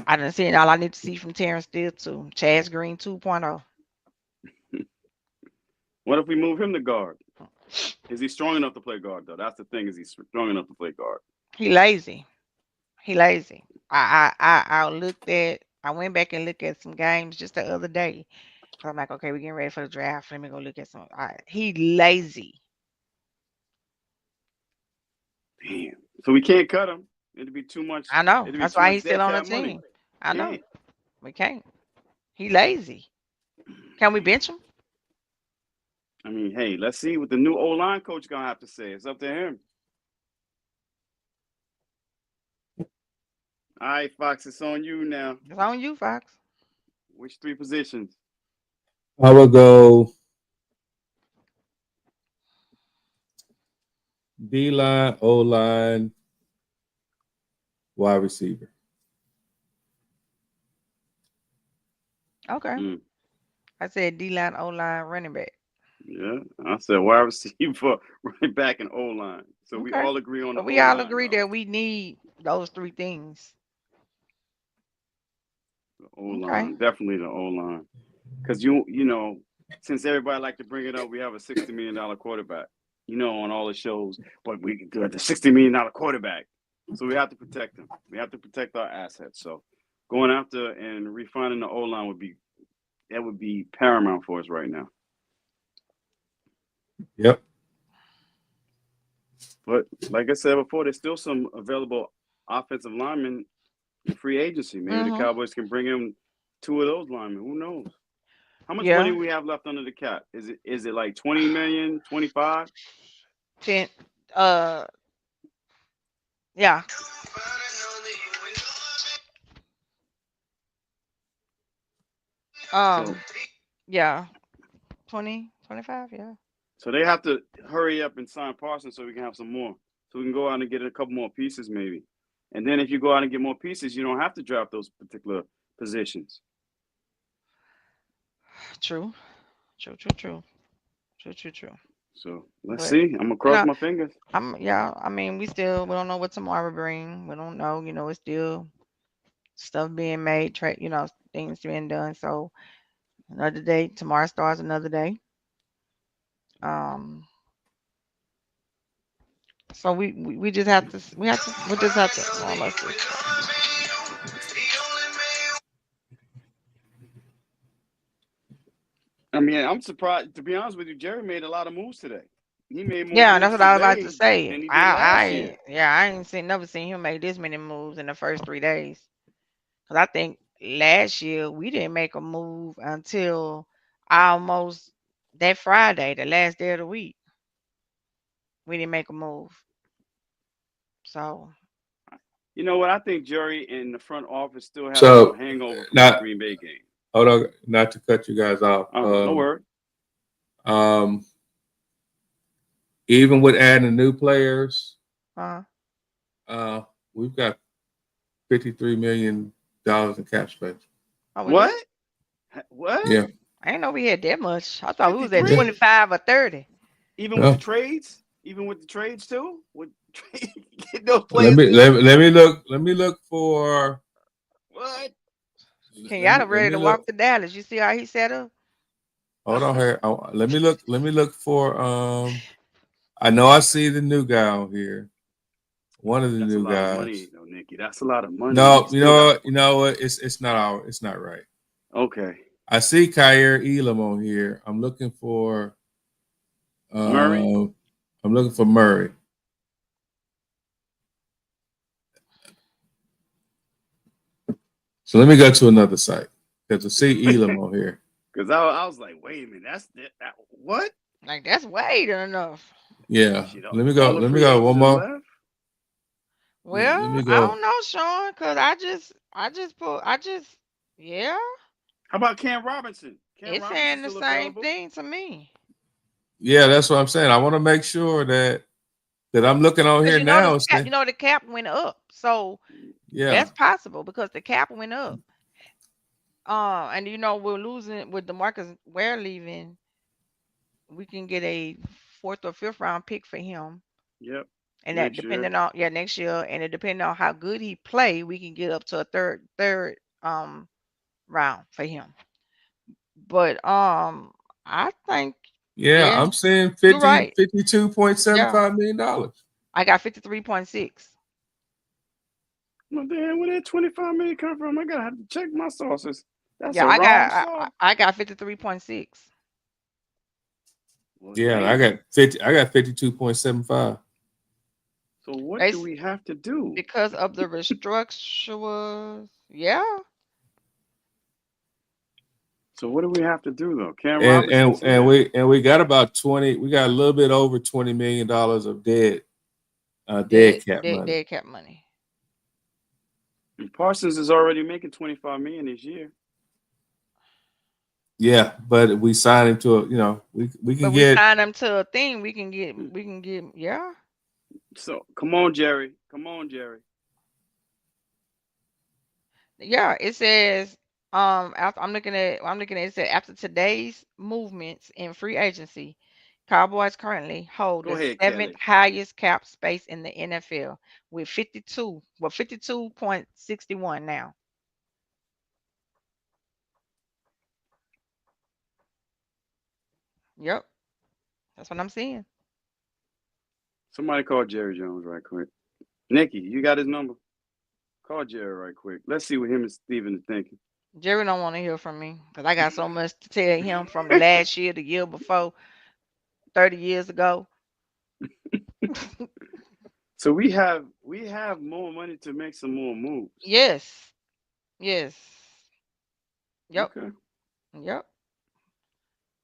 I done seen all I need to see from Terrence Steele too. Chaz Green 2.0. What if we move him to guard? Is he strong enough to play guard, though? That's the thing. Is he strong enough to play guard? He lazy. He lazy. I looked at. I went back and looked at some games just the other day. I'm like, okay, we're getting ready for the draft. Let me go look at some. He lazy. Damn. So we can't cut him. It'd be too much. I know. It'd be That's too why much he's still dead on the cap money. team. I know. Can't. We can't. He lazy. Can we bench him? I mean, hey, let's see what the new O line coach gonna have to say. It's up to him. All right, Fox, it's on you now. It's on you, Fox. Which three positions? I would go D line, O line, wide receiver. Okay. Mm, I said D line, O line, running back. yeah, I said wide receiver, right back, and O line. So we Okay. all agree on the But O we all line, agree though. that we need those three things. The O Okay. line, definitely the O line, because you know, since everybody like to bring it up, we have a $60 million quarterback. You know, on all the shows, but we got the $60 million quarterback, so we have to protect him. We have to protect our assets. So going after and refining the O line would be paramount for us right now. Yep. But like I said before, there's still some available offensive linemen in free agency. Maybe the Mm-hmm. Cowboys can bring in two of those linemen. Who knows? How much money Yeah. we have left under the cap? Is it like 20 million, 25? 10. Yeah. So Yeah. 20, 25. Yeah. so they have to hurry up and sign Parsons so we can have some more. So we can go out and get a couple more pieces maybe. And then if you go out and get more pieces, you don't have to draft those particular positions. True. True. True. True. True. True. True. So let's But see. I'm gonna you cross know, my fingers. yeah. I mean, we don't know what tomorrow bring. We don't know. It's still stuff being made. Things being done. So another day. Tomorrow starts another day. Um. So we just have to. We just have to. Oh, let's see. I mean, I'm surprised. To be honest with you, Jerry made a lot of moves today. He made more Yeah, that's moves what I was about to today say. than he did last year. I ain't never seen him make this many moves in the first 3 days. Cause I think last year we didn't make a move until almost that Friday, the last day of the week. We didn't make a move. So You know what? I think Jerry in the front office still have a little So hangover from that not Green Bay game. hold on, not to cut you guys off. No word. Um, even with adding new players, uh uh, we've got $53 million in cap space. oh What? What? Yeah. I didn't know we had that much. I thought we was at 53? 25 or 30. Even Yeah. with the trades? Even with the trades too? With get those Let players? me let me look. Let me look for. What? Kenyatta Let ready me to look. walk to Dallas. You see how he set up? Hold on here. Let me look. Let me look for. I know I see the new guy on here. One of the That's a new lot of guys. money, though, Nikki. That's a lot of money. No, You know what? You know what? It's not right. Okay. I see Kyer Elam on here. Murray. I'm looking for Murray. So let me go to another site because I see Elam on here. Because I was like, wait a minute, that what? Like that's way enough. Yeah. Shit, Let me all go. the Let me free go agents one are more. left. Let me Well, I go. don't know, Sean, cause yeah. How about Cam Robinson? Cam It's Robinson saying the still same available? thing to me. Yeah, that's what I'm saying. I want to make sure that I'm looking on Cause here now. And say, the cap went up, so yeah, that's possible because the cap went up. And we're losing with DeMarcus Ware leaving. We can get a fourth or fifth round pick for him. Yep. And that Next year. depending on next year, and it depending on how good he play, we can get up to a third round for him. But I think yeah, yeah, I'm saying you're right. 52.75 Yeah, million dollars. I got 53.6. Well, then, where that 25 million come from? I gotta have to check my sources. That's Yeah, a wrong source. I got 53.6 Well, Yeah, I damn. got 50. I got 52.75. So what do we have to do? because of the restructure. Yeah, So what do we have to do though? Cam Robinson's And here. we got about 20. We got a little bit over $20 million of dead cap money. dead cap money. And Parsons is already making 25 million this year. Yeah, but we signed him to we can But we get. sign them to a thing. We can get. Yeah. So come on, Jerry. Come on, Jerry. Yeah, it says after I'm looking at it said after today's movements in free agency, Cowboys currently hold Go the ahead, seventh Kelly. highest cap space in the NFL with 52.61 now. Yep, that's what I'm seeing. Somebody call Jerry Jones right quick. Nikki, you got his number? Call Jerry right quick. Let's see what him and Steven are thinking. Jerry don't want to hear from me because I got so much to tell him from the last year, the year before, 30 years ago. So we have more money to make some more moves. Yes, yes, yep, Okay. yep.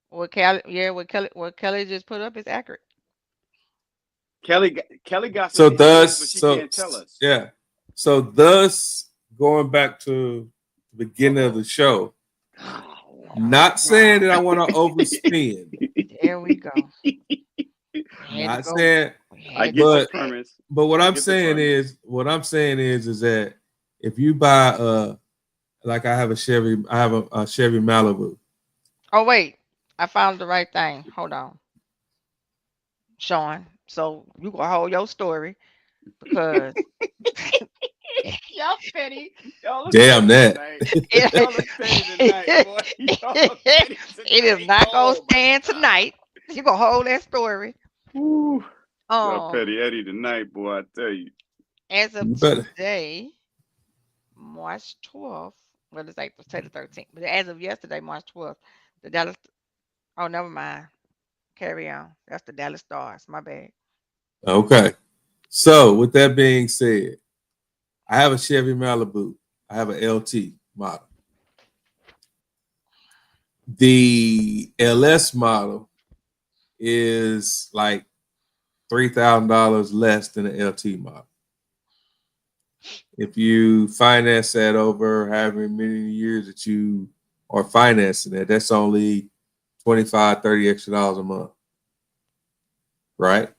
What Kelly just put up is accurate. Kelly got some So information, but thus, she so can't tell us. yeah, so thus going back to the beginning of the show. Not saying that I want to overspend. There we go. Not saying, I get but the premise. but what I'm saying is that if you buy like I have a Chevy Malibu. Oh wait, I found the right thing. Hold on, Sean. So you gonna hold your story because Y'all petty. Y'all look Damn petty that. tonight. Y'all look petty tonight, boy. Y'all look petty tonight. it is not gonna Oh, my stand God. tonight. You gonna hold that story. Woo. Y'all Um, petty Eddie tonight, boy. I tell you. as of You better. today, March 12th. Well, it's April, say the 13th, but as of yesterday, March 12th, the Dallas. Oh, never mind. Carry on. That's the Dallas Stars. My bad. Okay. So with that being said, I have a Chevy Malibu. I have an LT model. The LS model is like $3,000 less than the LT model. If you finance that over however many years that you are financing that, that's only $25-30 extra a month. Right?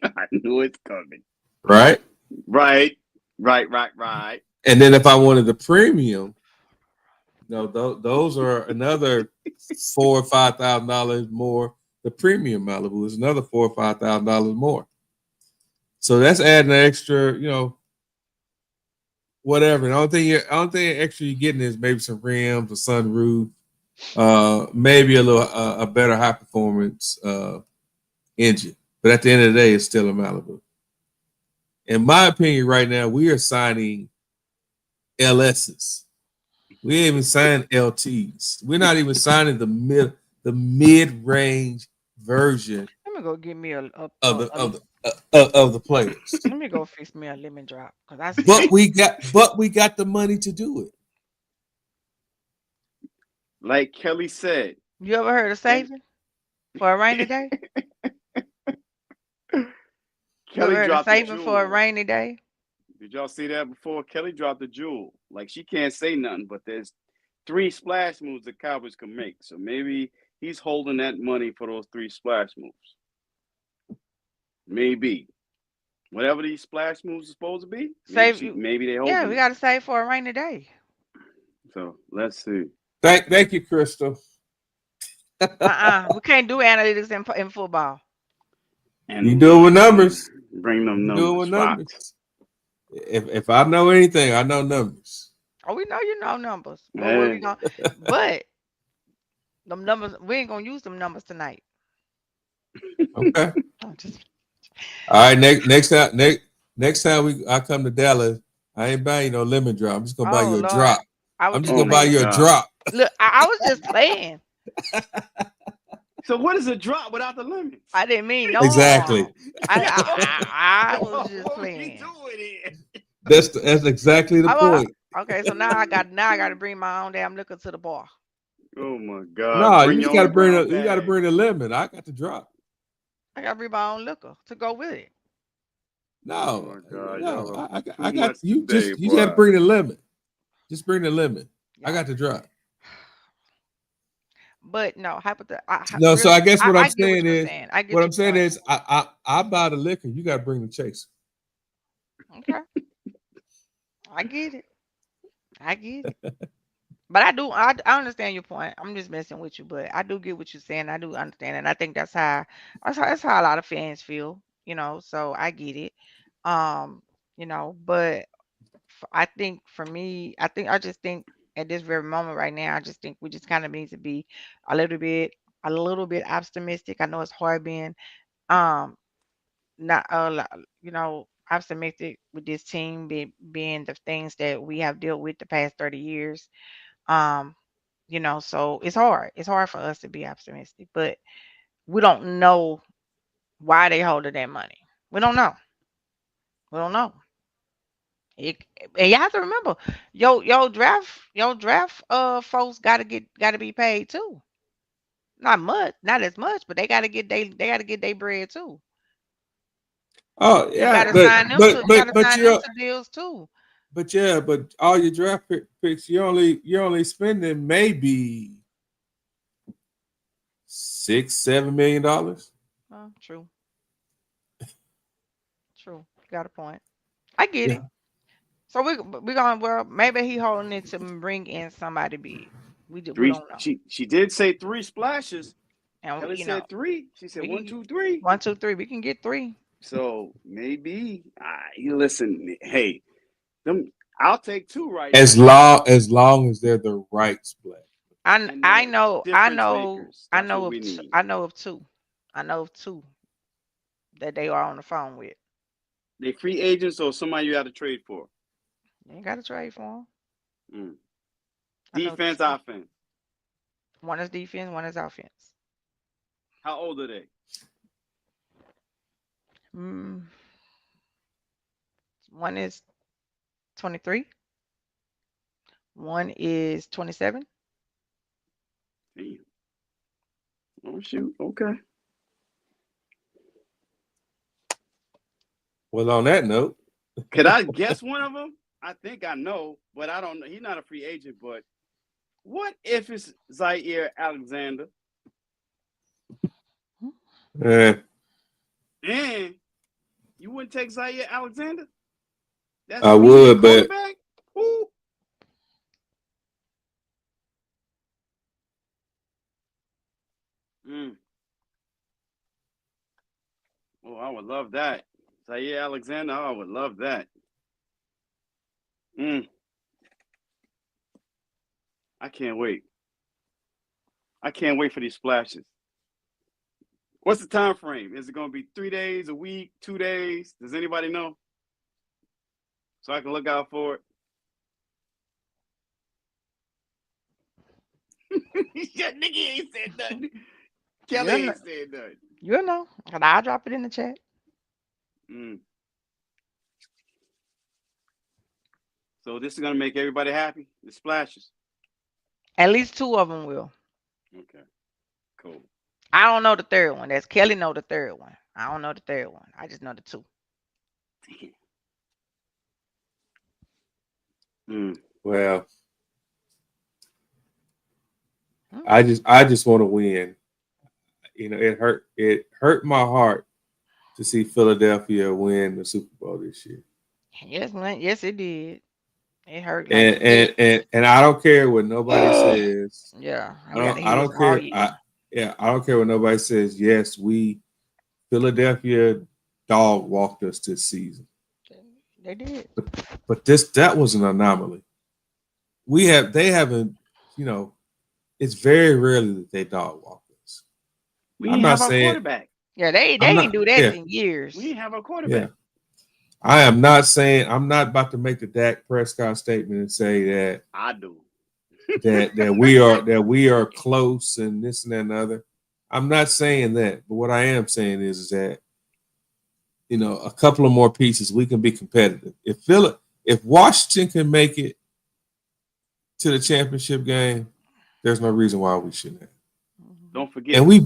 I knew it's coming. Right? Right. And then if I wanted the premium, those are another $4,000 or $5,000 more. The premium Malibu is another $4,000 or $5,000 more. So that's adding an extra, whatever. The only thing extra you're getting is maybe some rims, a sunroof, maybe a better high performance engine. But at the end of the day, it's still a Malibu. in my opinion, right now, we are signing LSs. We ain't even signing LTs. We're not even signing the mid range version Let me go get me of the players. let me go fix me a lemon drop because I see But that. we got the money to do it. Like Kelly said, You ever heard of and saving for a rainy day? You ever Kelly heard of dropped the saving for a jewel. rainy day? Did y'all see that before? Kelly dropped the jewel. Like she can't say nothing, but there's 3 splash moves the Cowboys can make. So maybe he's holding that money for those 3 splash moves. Maybe. Whatever these splash moves are supposed to be, Save you. maybe they Yeah, holding we it. got to save for a rainy day. So let's see. Thank you, Crystal. We can't do analytics in football. You do it with Analytics, numbers. bring them You do it numbers, with Fox. numbers. If I know anything, I know numbers. Oh, we know you know numbers, but what we Hey, gonna? But them numbers, we ain't gonna use them numbers tonight. Okay. Oh, just All right. Next time I come to Dallas, I ain't buying you no lemon drop. I'm just gonna buy oh you a Lord, drop. I was I'm just just oh gonna buy my playing. you a God. drop. Look, I was just playing. So what is a drop without the lemons? I didn't mean no Exactly. harm. I, Yo, I was just what we playing. doing here? That's exactly the I wa- point. okay, so now I got to bring my own damn liquor to the bar. Oh my God! No, you Bring just your gotta own bring brown you gotta bag. bring the lemon. I got the drop. I got to bring my own liquor to go with it. Oh No, my God! no, Y'all are I too got much you. today, You got to boy. bring the lemon. Just bring the lemon. I Yeah, got the drop. but no, No, so I really, guess I get what you're saying. I what get I'm your saying point. is I buy the liquor. You got to bring the chaser. Okay, I get it. I get it. But I understand your point. I'm just messing with you, but I do get what you're saying. I do understand, and I think that's how a lot of fans feel, So I get it, But I think for me, I just think at this very moment right now, I just think we just kind of need to be a little bit, optimistic. I know it's hard being, um, not optimistic with this team being the things that we have dealt with the past 30 years. Um, so it's hard. It's hard for us to be optimistic, but we don't know why they holding that money. We don't know. We don't know. It, and you have to remember, your draft folks gotta be paid too. Not much, not as much, but they gotta get their bread too. Oh You yeah, gotta sign them to you gotta sign them to deals too. but all your picks, you're only spending maybe $6-7 million. True, true. You got a point. I get it. Yeah. So we going well. Maybe he holding it to bring in somebody big. We 3. don't know. She did say 3 splashes. And Kelly said 3. She said we can one, get two, three. 1, 2, 3. We can get 3. So maybe you listen. Hey, them. I'll take 2 right As now, long as they're the right split. I and I they're know I difference know makers. I That's know what we of two, need. I know of two. I know of two that they are on the phone with. They free agents or somebody you have to trade for. You ain't got to trade for them. Mm. I know Defense, two. offense. One is defense, one is offense. How old are they? Mm, one is 23. One is 27. Damn. Oh shoot. Okay. Well, on that note, Could I guess one of them? I think I know, but I don't know. He's not a free agent, but what if it's Zaire Alexander eh, and you wouldn't take Zaire Alexander? That's I speed at would, but quarterback? Who? Mm. Oh, I would love that. Zaire Alexander, I would love that. Mm. I can't wait. I can't wait for these splashes. What's the time frame? Is it going to be 3 days, a week, 2 days? Does anybody know? so I can look out for it? Yeah, nigga ain't said nothing. Kelly You'll know. ain't said nothing. You'll know. And I'll drop it in the chat. Mm. So this is gonna make everybody happy. The splashes. At least two of them will. Okay, cool. I don't know the third one. That's Kelly know the third one. I don't know the third one. I just know the two. Mm. Well, Hmm. I just want to win. You know, it hurt my heart to see Philadelphia win the Super Bowl this year. Yes, man. Yes, it did. It hurt like And a bit. I don't care what nobody says. Yeah, I we got to don't I hear this don't all care. year. I don't care what nobody says. Yes, Philadelphia dog walked us this season. They did. But that was an anomaly. They haven't, you know, it's very rarely that they dog walk us. We I'm didn't not have our saying quarterback. Yeah, they I'm ain't not do that yeah, in years. We didn't have our yeah. quarterback. I am not saying I'm not about to make the Dak Prescott statement and say that I do. that we are close and this and that and other. I'm not saying that, but what I am saying is that you know a couple of more pieces we can be competitive. If Washington can make it to the championship game, there's no reason why we shouldn't. Mhm. Don't forget. And we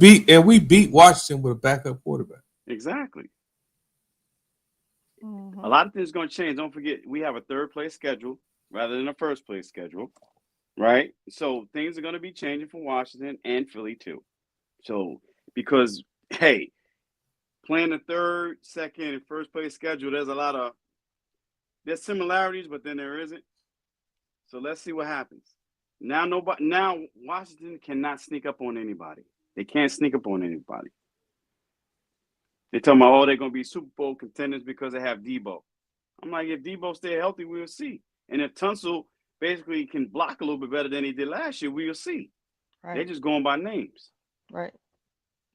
beat Washington with a backup quarterback. Exactly. A Mhm. lot of things going to change. Don't forget, we have a third place schedule rather than a first place schedule, right? So things are going to be changing for Washington and Philly too. So because hey, playing the third, second, and first place schedule, there's similarities, but then there isn't. So let's see what happens. Now Washington cannot sneak up on anybody. They can't sneak up on anybody. They're talking about, oh, they're going to be Super Bowl contenders because they have Debo. I'm like, if Debo stay healthy, we'll see. And if Tunsil basically can block a little bit better than he did last year, we'll see. They're Right. just going by names. Right.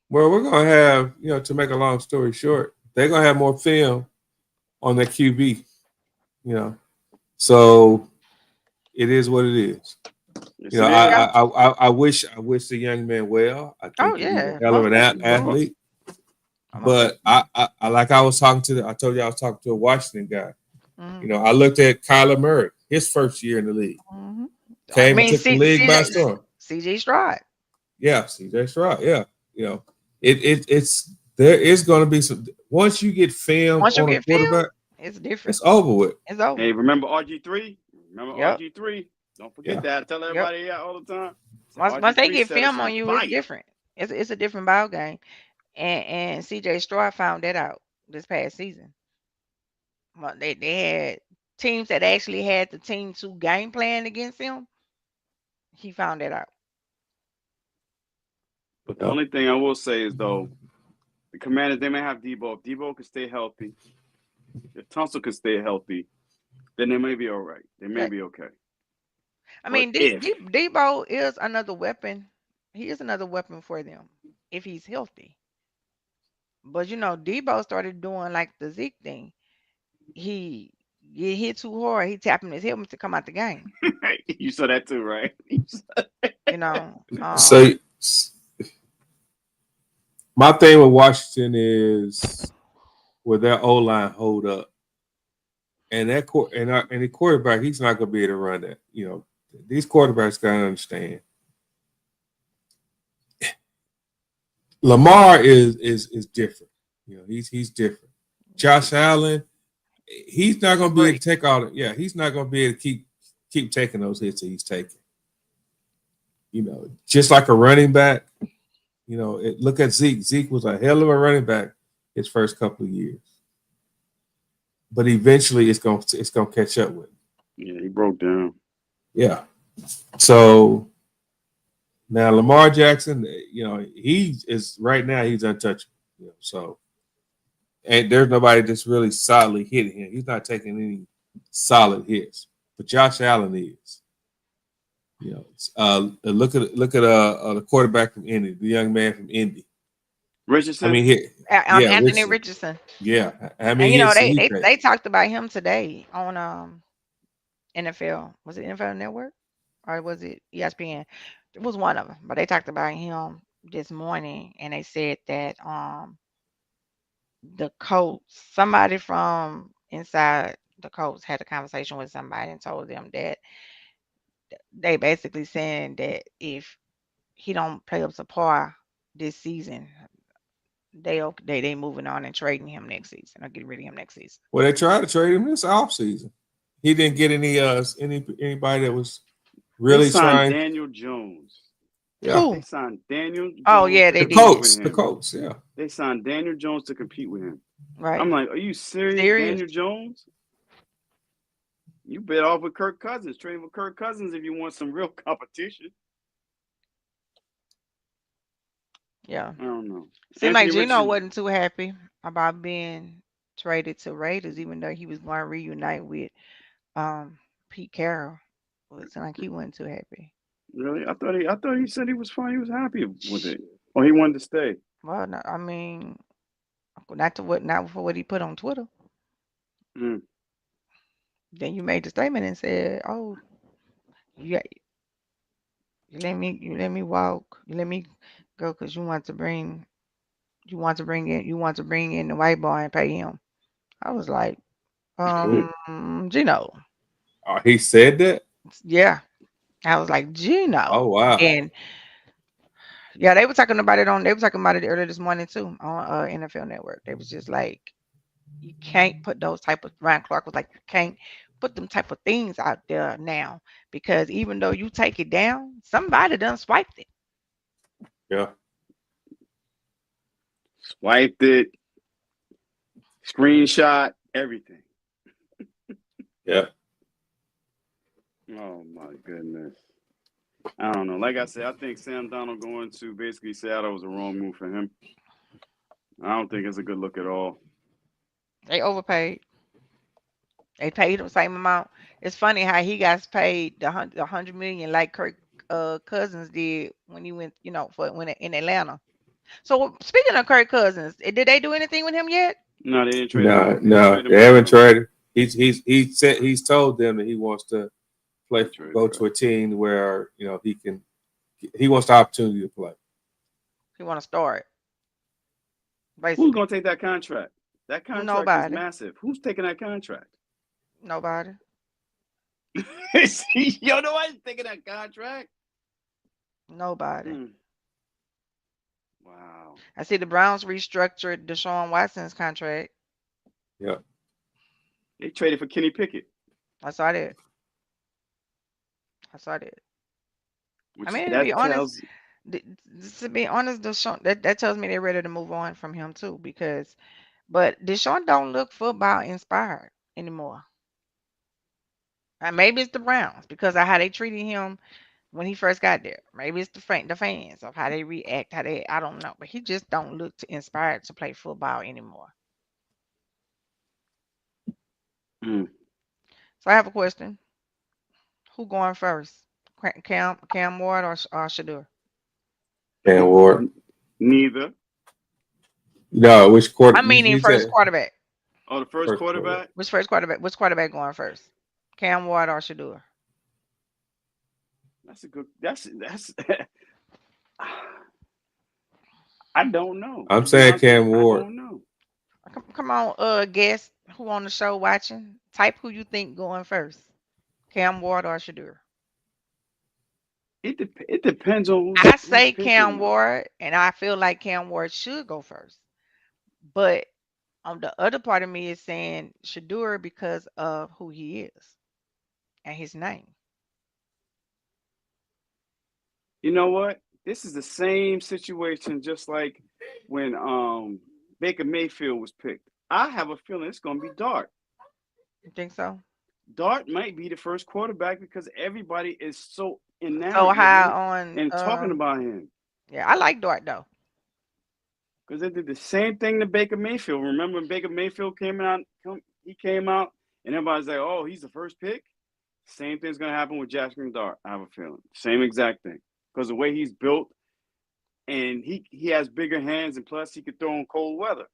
Well, we're gonna have, you know, to make a long story short, they're gonna have more film on their QB, you know. So it is what it is. Yes, You know, it Yeah. is. I wish the young man well. I Oh think that he's a yeah. hell of Most an definitely. athlete. Most But definitely. I like I was talking to I told you I was talking to a Washington guy. You Mhm. know, I looked at Kyler Murray, his first year in the league. Mhm. I Came and mean, took the league by CJ storm. CJ Stroud. Yeah, CJ Stroud. Yeah. You know, it's there is gonna be some once you get filmed Once you on a get film, quarterback, it's different. it's over with. It's over. Hey, remember RG3? Remember Yep. RG3? Don't forget Yeah. that. I tell Yep. everybody that all the time. So Once they RG3 get set us film on on you, it's fire. different. It's a different ball game. And CJ Stroud found that out this past season. Well, they had teams that actually had the team to game plan against him. He found that out. But the Yeah. only thing I will say is, though, the Commanders, they may have Debo. If Debo can stay healthy, if Tunsil can stay healthy, then they may be all right. They may Right. be okay. I But mean, if, Debo is another weapon. He is another weapon for them if he's healthy. But Debo started doing like the Zeke thing. He get hit too hard. He tapping his helmet to come out the game. you saw that too, right? You know. So my thing with Washington is will their O line hold up, and and the quarterback he's not going to be able to run that. You know, these quarterbacks got to understand. Lamar is different. You know, he's different. Josh Allen, he's not going to be able Great. to take all. Yeah, he's not going to be able to keep taking those hits that he's taking. You know, just like a running back. You know, look at Zeke. Zeke was a hell of a running back his first couple of years, but eventually it's gonna catch up with him. Yeah, he broke down. Yeah. So now Lamar Jackson, you know, he is right now he's untouchable. You know, so and there's nobody that's really solidly hitting him. He's not taking any solid hits, but Josh Allen is. You know, look at the quarterback from Indy, the young man from Indy. I Richardson. mean, yeah, Anthony Richardson. Richardson. Yeah, I And mean, you know he they talked about him today on NFL. Was it NFL Network or was it ESPN? It was one of them, but they talked about him this morning, and they said that the coach, somebody from inside the coach, had a conversation with somebody and told them that they basically saying that if he don't play up to par this season, they moving on and trading him next season or getting rid of him next season. well, they tried to trade him this offseason. He didn't get anybody that was They really signed trying. Daniel Jones. Yeah, They Who? signed Daniel Oh Jones yeah, to they compete did. with The him. Colts. Yeah, They signed Daniel Jones to compete with him. Right. I'm like, are you serious, Serious? Daniel Jones? You bet off with Kirk Cousins. Trade with Kirk Cousins if you want some real competition. Yeah. I don't know. Seemed like Anthony Gino Richardson. wasn't too happy about being traded to Raiders, even though he was going to reunite with um Pete Carroll. Well, it seemed like he wasn't too happy. Really? I thought he said he was fine. He was happy with it. Or he wanted to stay. Well, no, I mean, not for what he put on Twitter. Mm. Then you made the statement and said, "Oh, you got- you let me walk, you let me go because you want to bring in the white boy and pay him." I was like, Ooh. Gino, He said that. yeah. I was like, Gino, Oh wow. and yeah, they were talking about it on. They were talking about it earlier this morning too on NFL Network. They was just like, you can't put those type of. Ryan Clark was like, you can't put them type of things out there now because even though you take it down, somebody done swiped it. Yeah, Swiped it, screenshot, everything. yeah. Oh my goodness. I don't know. Like I said, I think Sam Donald going to basically Seattle was a wrong move for him. I don't think it's a good look at all. They overpaid. They paid him the same amount. It's funny how he got paid the 100 million like Kirk Cousins did when he went, for when in Atlanta. So speaking of Kirk Cousins, did they do anything with him yet? No, they didn't trade him No, yet. They didn't no, trade him they for haven't real. tried it. He's told them that he wants to go to a team where he wants the opportunity to play. He want to start Who's basically. going to take that contract? That contract is Nobody. massive. Who's taking that contract? Nobody. Yo, nobody's taking that contract. Nobody. Wow. I see the Browns restructured Deshaun Watson's contract. Yeah, They traded for Kenny Pickett. I saw that. I saw that. Which I mean, that tells to be honest, Deshaun that tells me they're ready to move on from him too. But Deshaun don't look football inspired anymore. And maybe it's the Browns because of how they treated him when he first got there. Maybe it's the fans of how they react, I don't know. But he just don't look inspired to play football anymore. mm, So I have a question. Who going first? Cam Ward or Shadur? Dan Ward. neither. No, which quarter? I'm meaning You first said quarterback. Oh, the first first quarter. quarterback? Which quarterback going first? Cam Ward or Shadur? That's a good that's I don't know. I'm To be saying honest with Cam you, I Ward. don't know. Come on, guess who on the show watching? Type who you think going first. Cam Ward or Shadur? It depends on I who's say Cam picking. Ward, and I feel like Cam Ward should go first. But on the other part of me is saying Shadur because of who he is and his name. You know what? This is the same situation just like when Baker Mayfield was picked. I have a feeling it's gonna be Dart. You think so? Dart might be the first quarterback because everybody is so So enamored with high him on and talking about him. yeah, I like Dart though. Because they did the same thing to Baker Mayfield. Remember when Baker Mayfield came out? He came out, and everybody's like, "Oh, he's the first pick." Same thing's gonna happen with Jackson Dart. I have a feeling. Same exact thing. Because the way he's built, and he has bigger hands, and plus he could throw in cold weather.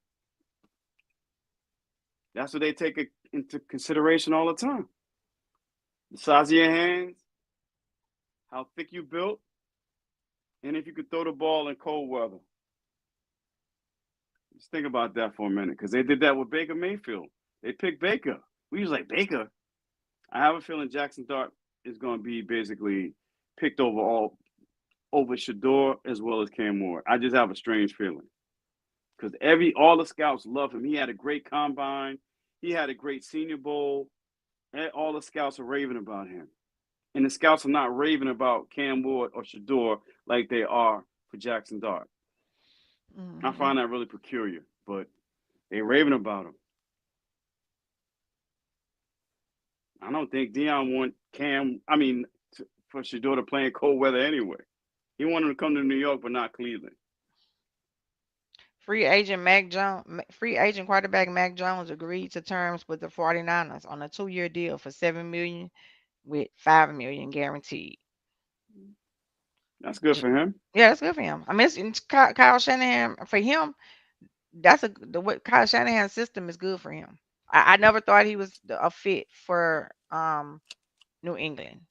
That's what they take into consideration all the time. The size of your hands, how thick you built, and if you could throw the ball in cold weather. Just think about that for a minute, because they did that with Baker Mayfield. They picked Baker. We was like, Baker. I have a feeling Jackson Dart is going to be basically picked over Shador as well as Cam Ward. I just have a strange feeling, because all the scouts love him. He had a great combine. He had a great Senior Bowl. And all the scouts are raving about him. And the scouts are not raving about Cam Ward or Shador like they are for Jackson Dart. I find that really peculiar, but they raving about him. I don't think Deion want for Shador to play in cold weather anyway. He wanted to come to New York, but not Cleveland. Free agent quarterback Mac Jones agreed to terms with the 49ers on a 2-year deal for $7 million with $5 million guaranteed. That's good for him. Yeah, that's good for him. I mean, it's Kyle Shanahan. For him, what Kyle Shanahan's system is good for him. I never thought he was a fit for New England.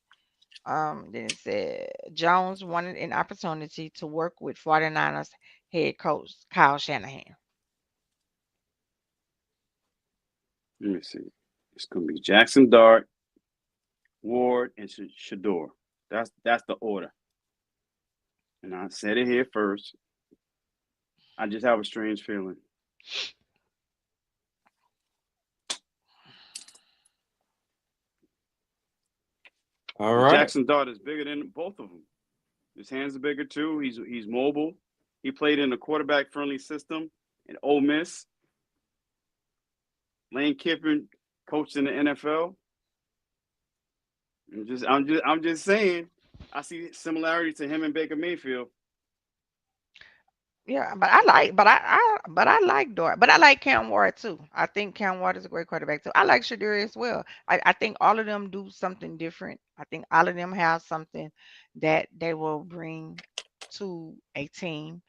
Then it said Jones wanted an opportunity to work with 49ers head coach Kyle Shanahan. Let me see. It's going to be Jackson Dart, Ward, and Shador. That's the order. And I said it here first. I just have a strange feeling. All right. Jackson Dart is bigger than both of them. His hands are bigger too. He's mobile. He played in a quarterback-friendly system in Ole Miss. Lane Kiffin coached in the NFL. I'm just saying. I see similarity to him and Baker Mayfield. Yeah, but I like Dort, but I like Cam Ward too. I think Cam Ward is a great quarterback too. I like Shadur as well. I think all of them do something different. I think all of them have something that they will bring to a team.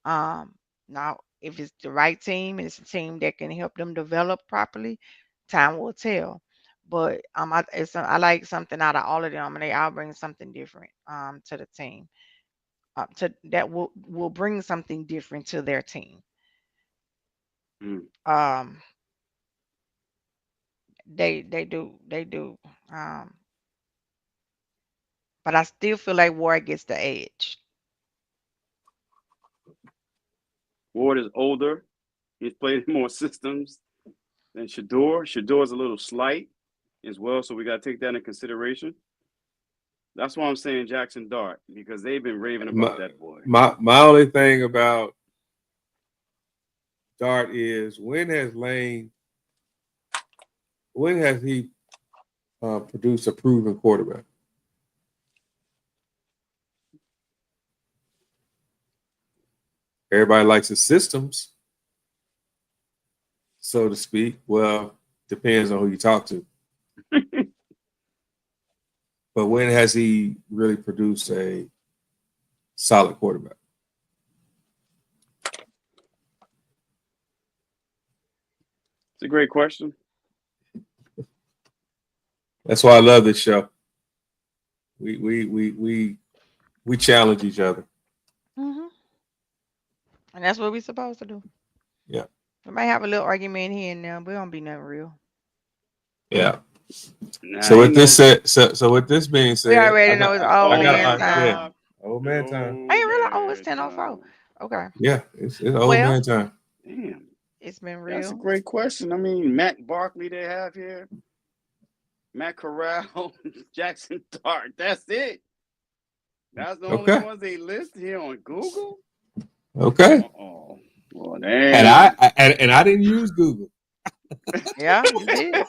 Now if it's the right team and it's a team that can help them develop properly, time will tell. But I like something out of all of them, and they all bring something different to the team. To that will bring something different to their team. Mm. They do. Um, but I still feel like Ward gets the edge. Ward is older. He's played in more systems than Shador. Shador is a little slight as well, so we got to take that into consideration. That's why I'm saying Jackson Dart, because they've been raving about that boy. My only thing about Dart is when has he produced a proven quarterback? Everybody likes his systems, so to speak. Well, depends on who you talk to. But when has he really produced a solid quarterback? It's a great question. That's why I love this show. We challenge each other. Hmm. And that's what we're supposed to do. Yeah. We might have a little argument here and there, but it don't be nothing real. Yeah. Nah, So with this being said, We already know it's old man time. Yeah, old man time. I didn't realize it's 10:04. Okay. Yeah, it's old Well, man time. Damn, it's been that's a real. great question. I mean, Matt Barkley they have here, Matt Corral, Jackson Dart. That's it. That's the only ones they list here on Google. Okay. Oh, well, damn. And I didn't use Google. Yeah, you did.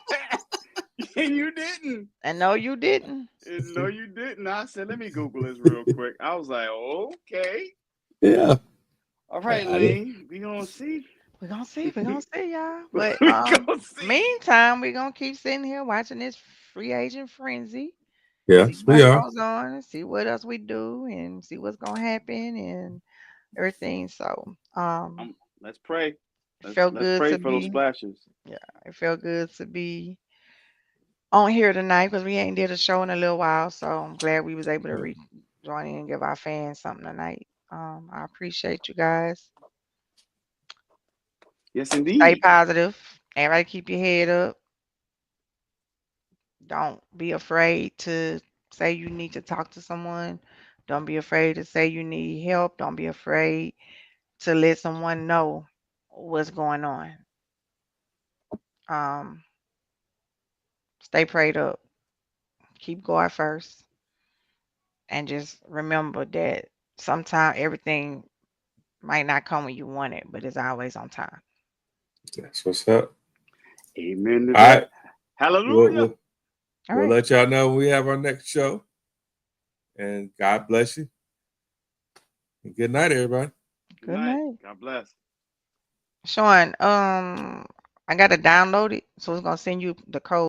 And you didn't. And no, you didn't. And no, you didn't. I said, let me Google this real quick. I was like, okay. Yeah. All right, Lane. We gonna see. We're gonna see, y'all. But meantime, we're gonna keep sitting here watching this free agent frenzy. Yes, see we what are. goes on, see what else we do, and see what's gonna happen. And everything. So Let's pray. it Let's felt let's good pray to for those be splashes. yeah, it felt good to be on here tonight because we ain't did a show in a little while. So I'm glad we was able to join in and give our fans something tonight. I appreciate you guys. Yes, Stay indeed. positive. Everybody keep your head up. Don't be afraid to say you need to talk to someone. Don't be afraid to say you need help. Don't be afraid to let someone know what's going on. Um, Stay prayed up. Keep God first. And just remember that sometimes everything might not come when you want it, but it's always on time. That's what's up. Amen to All right. that. Hallelujah. All We'll right. let y'all know when we have our next show. And God bless you. And good night, everybody. Good Good night. night. God bless. Sean, I gotta download it, so it's gonna send you the code.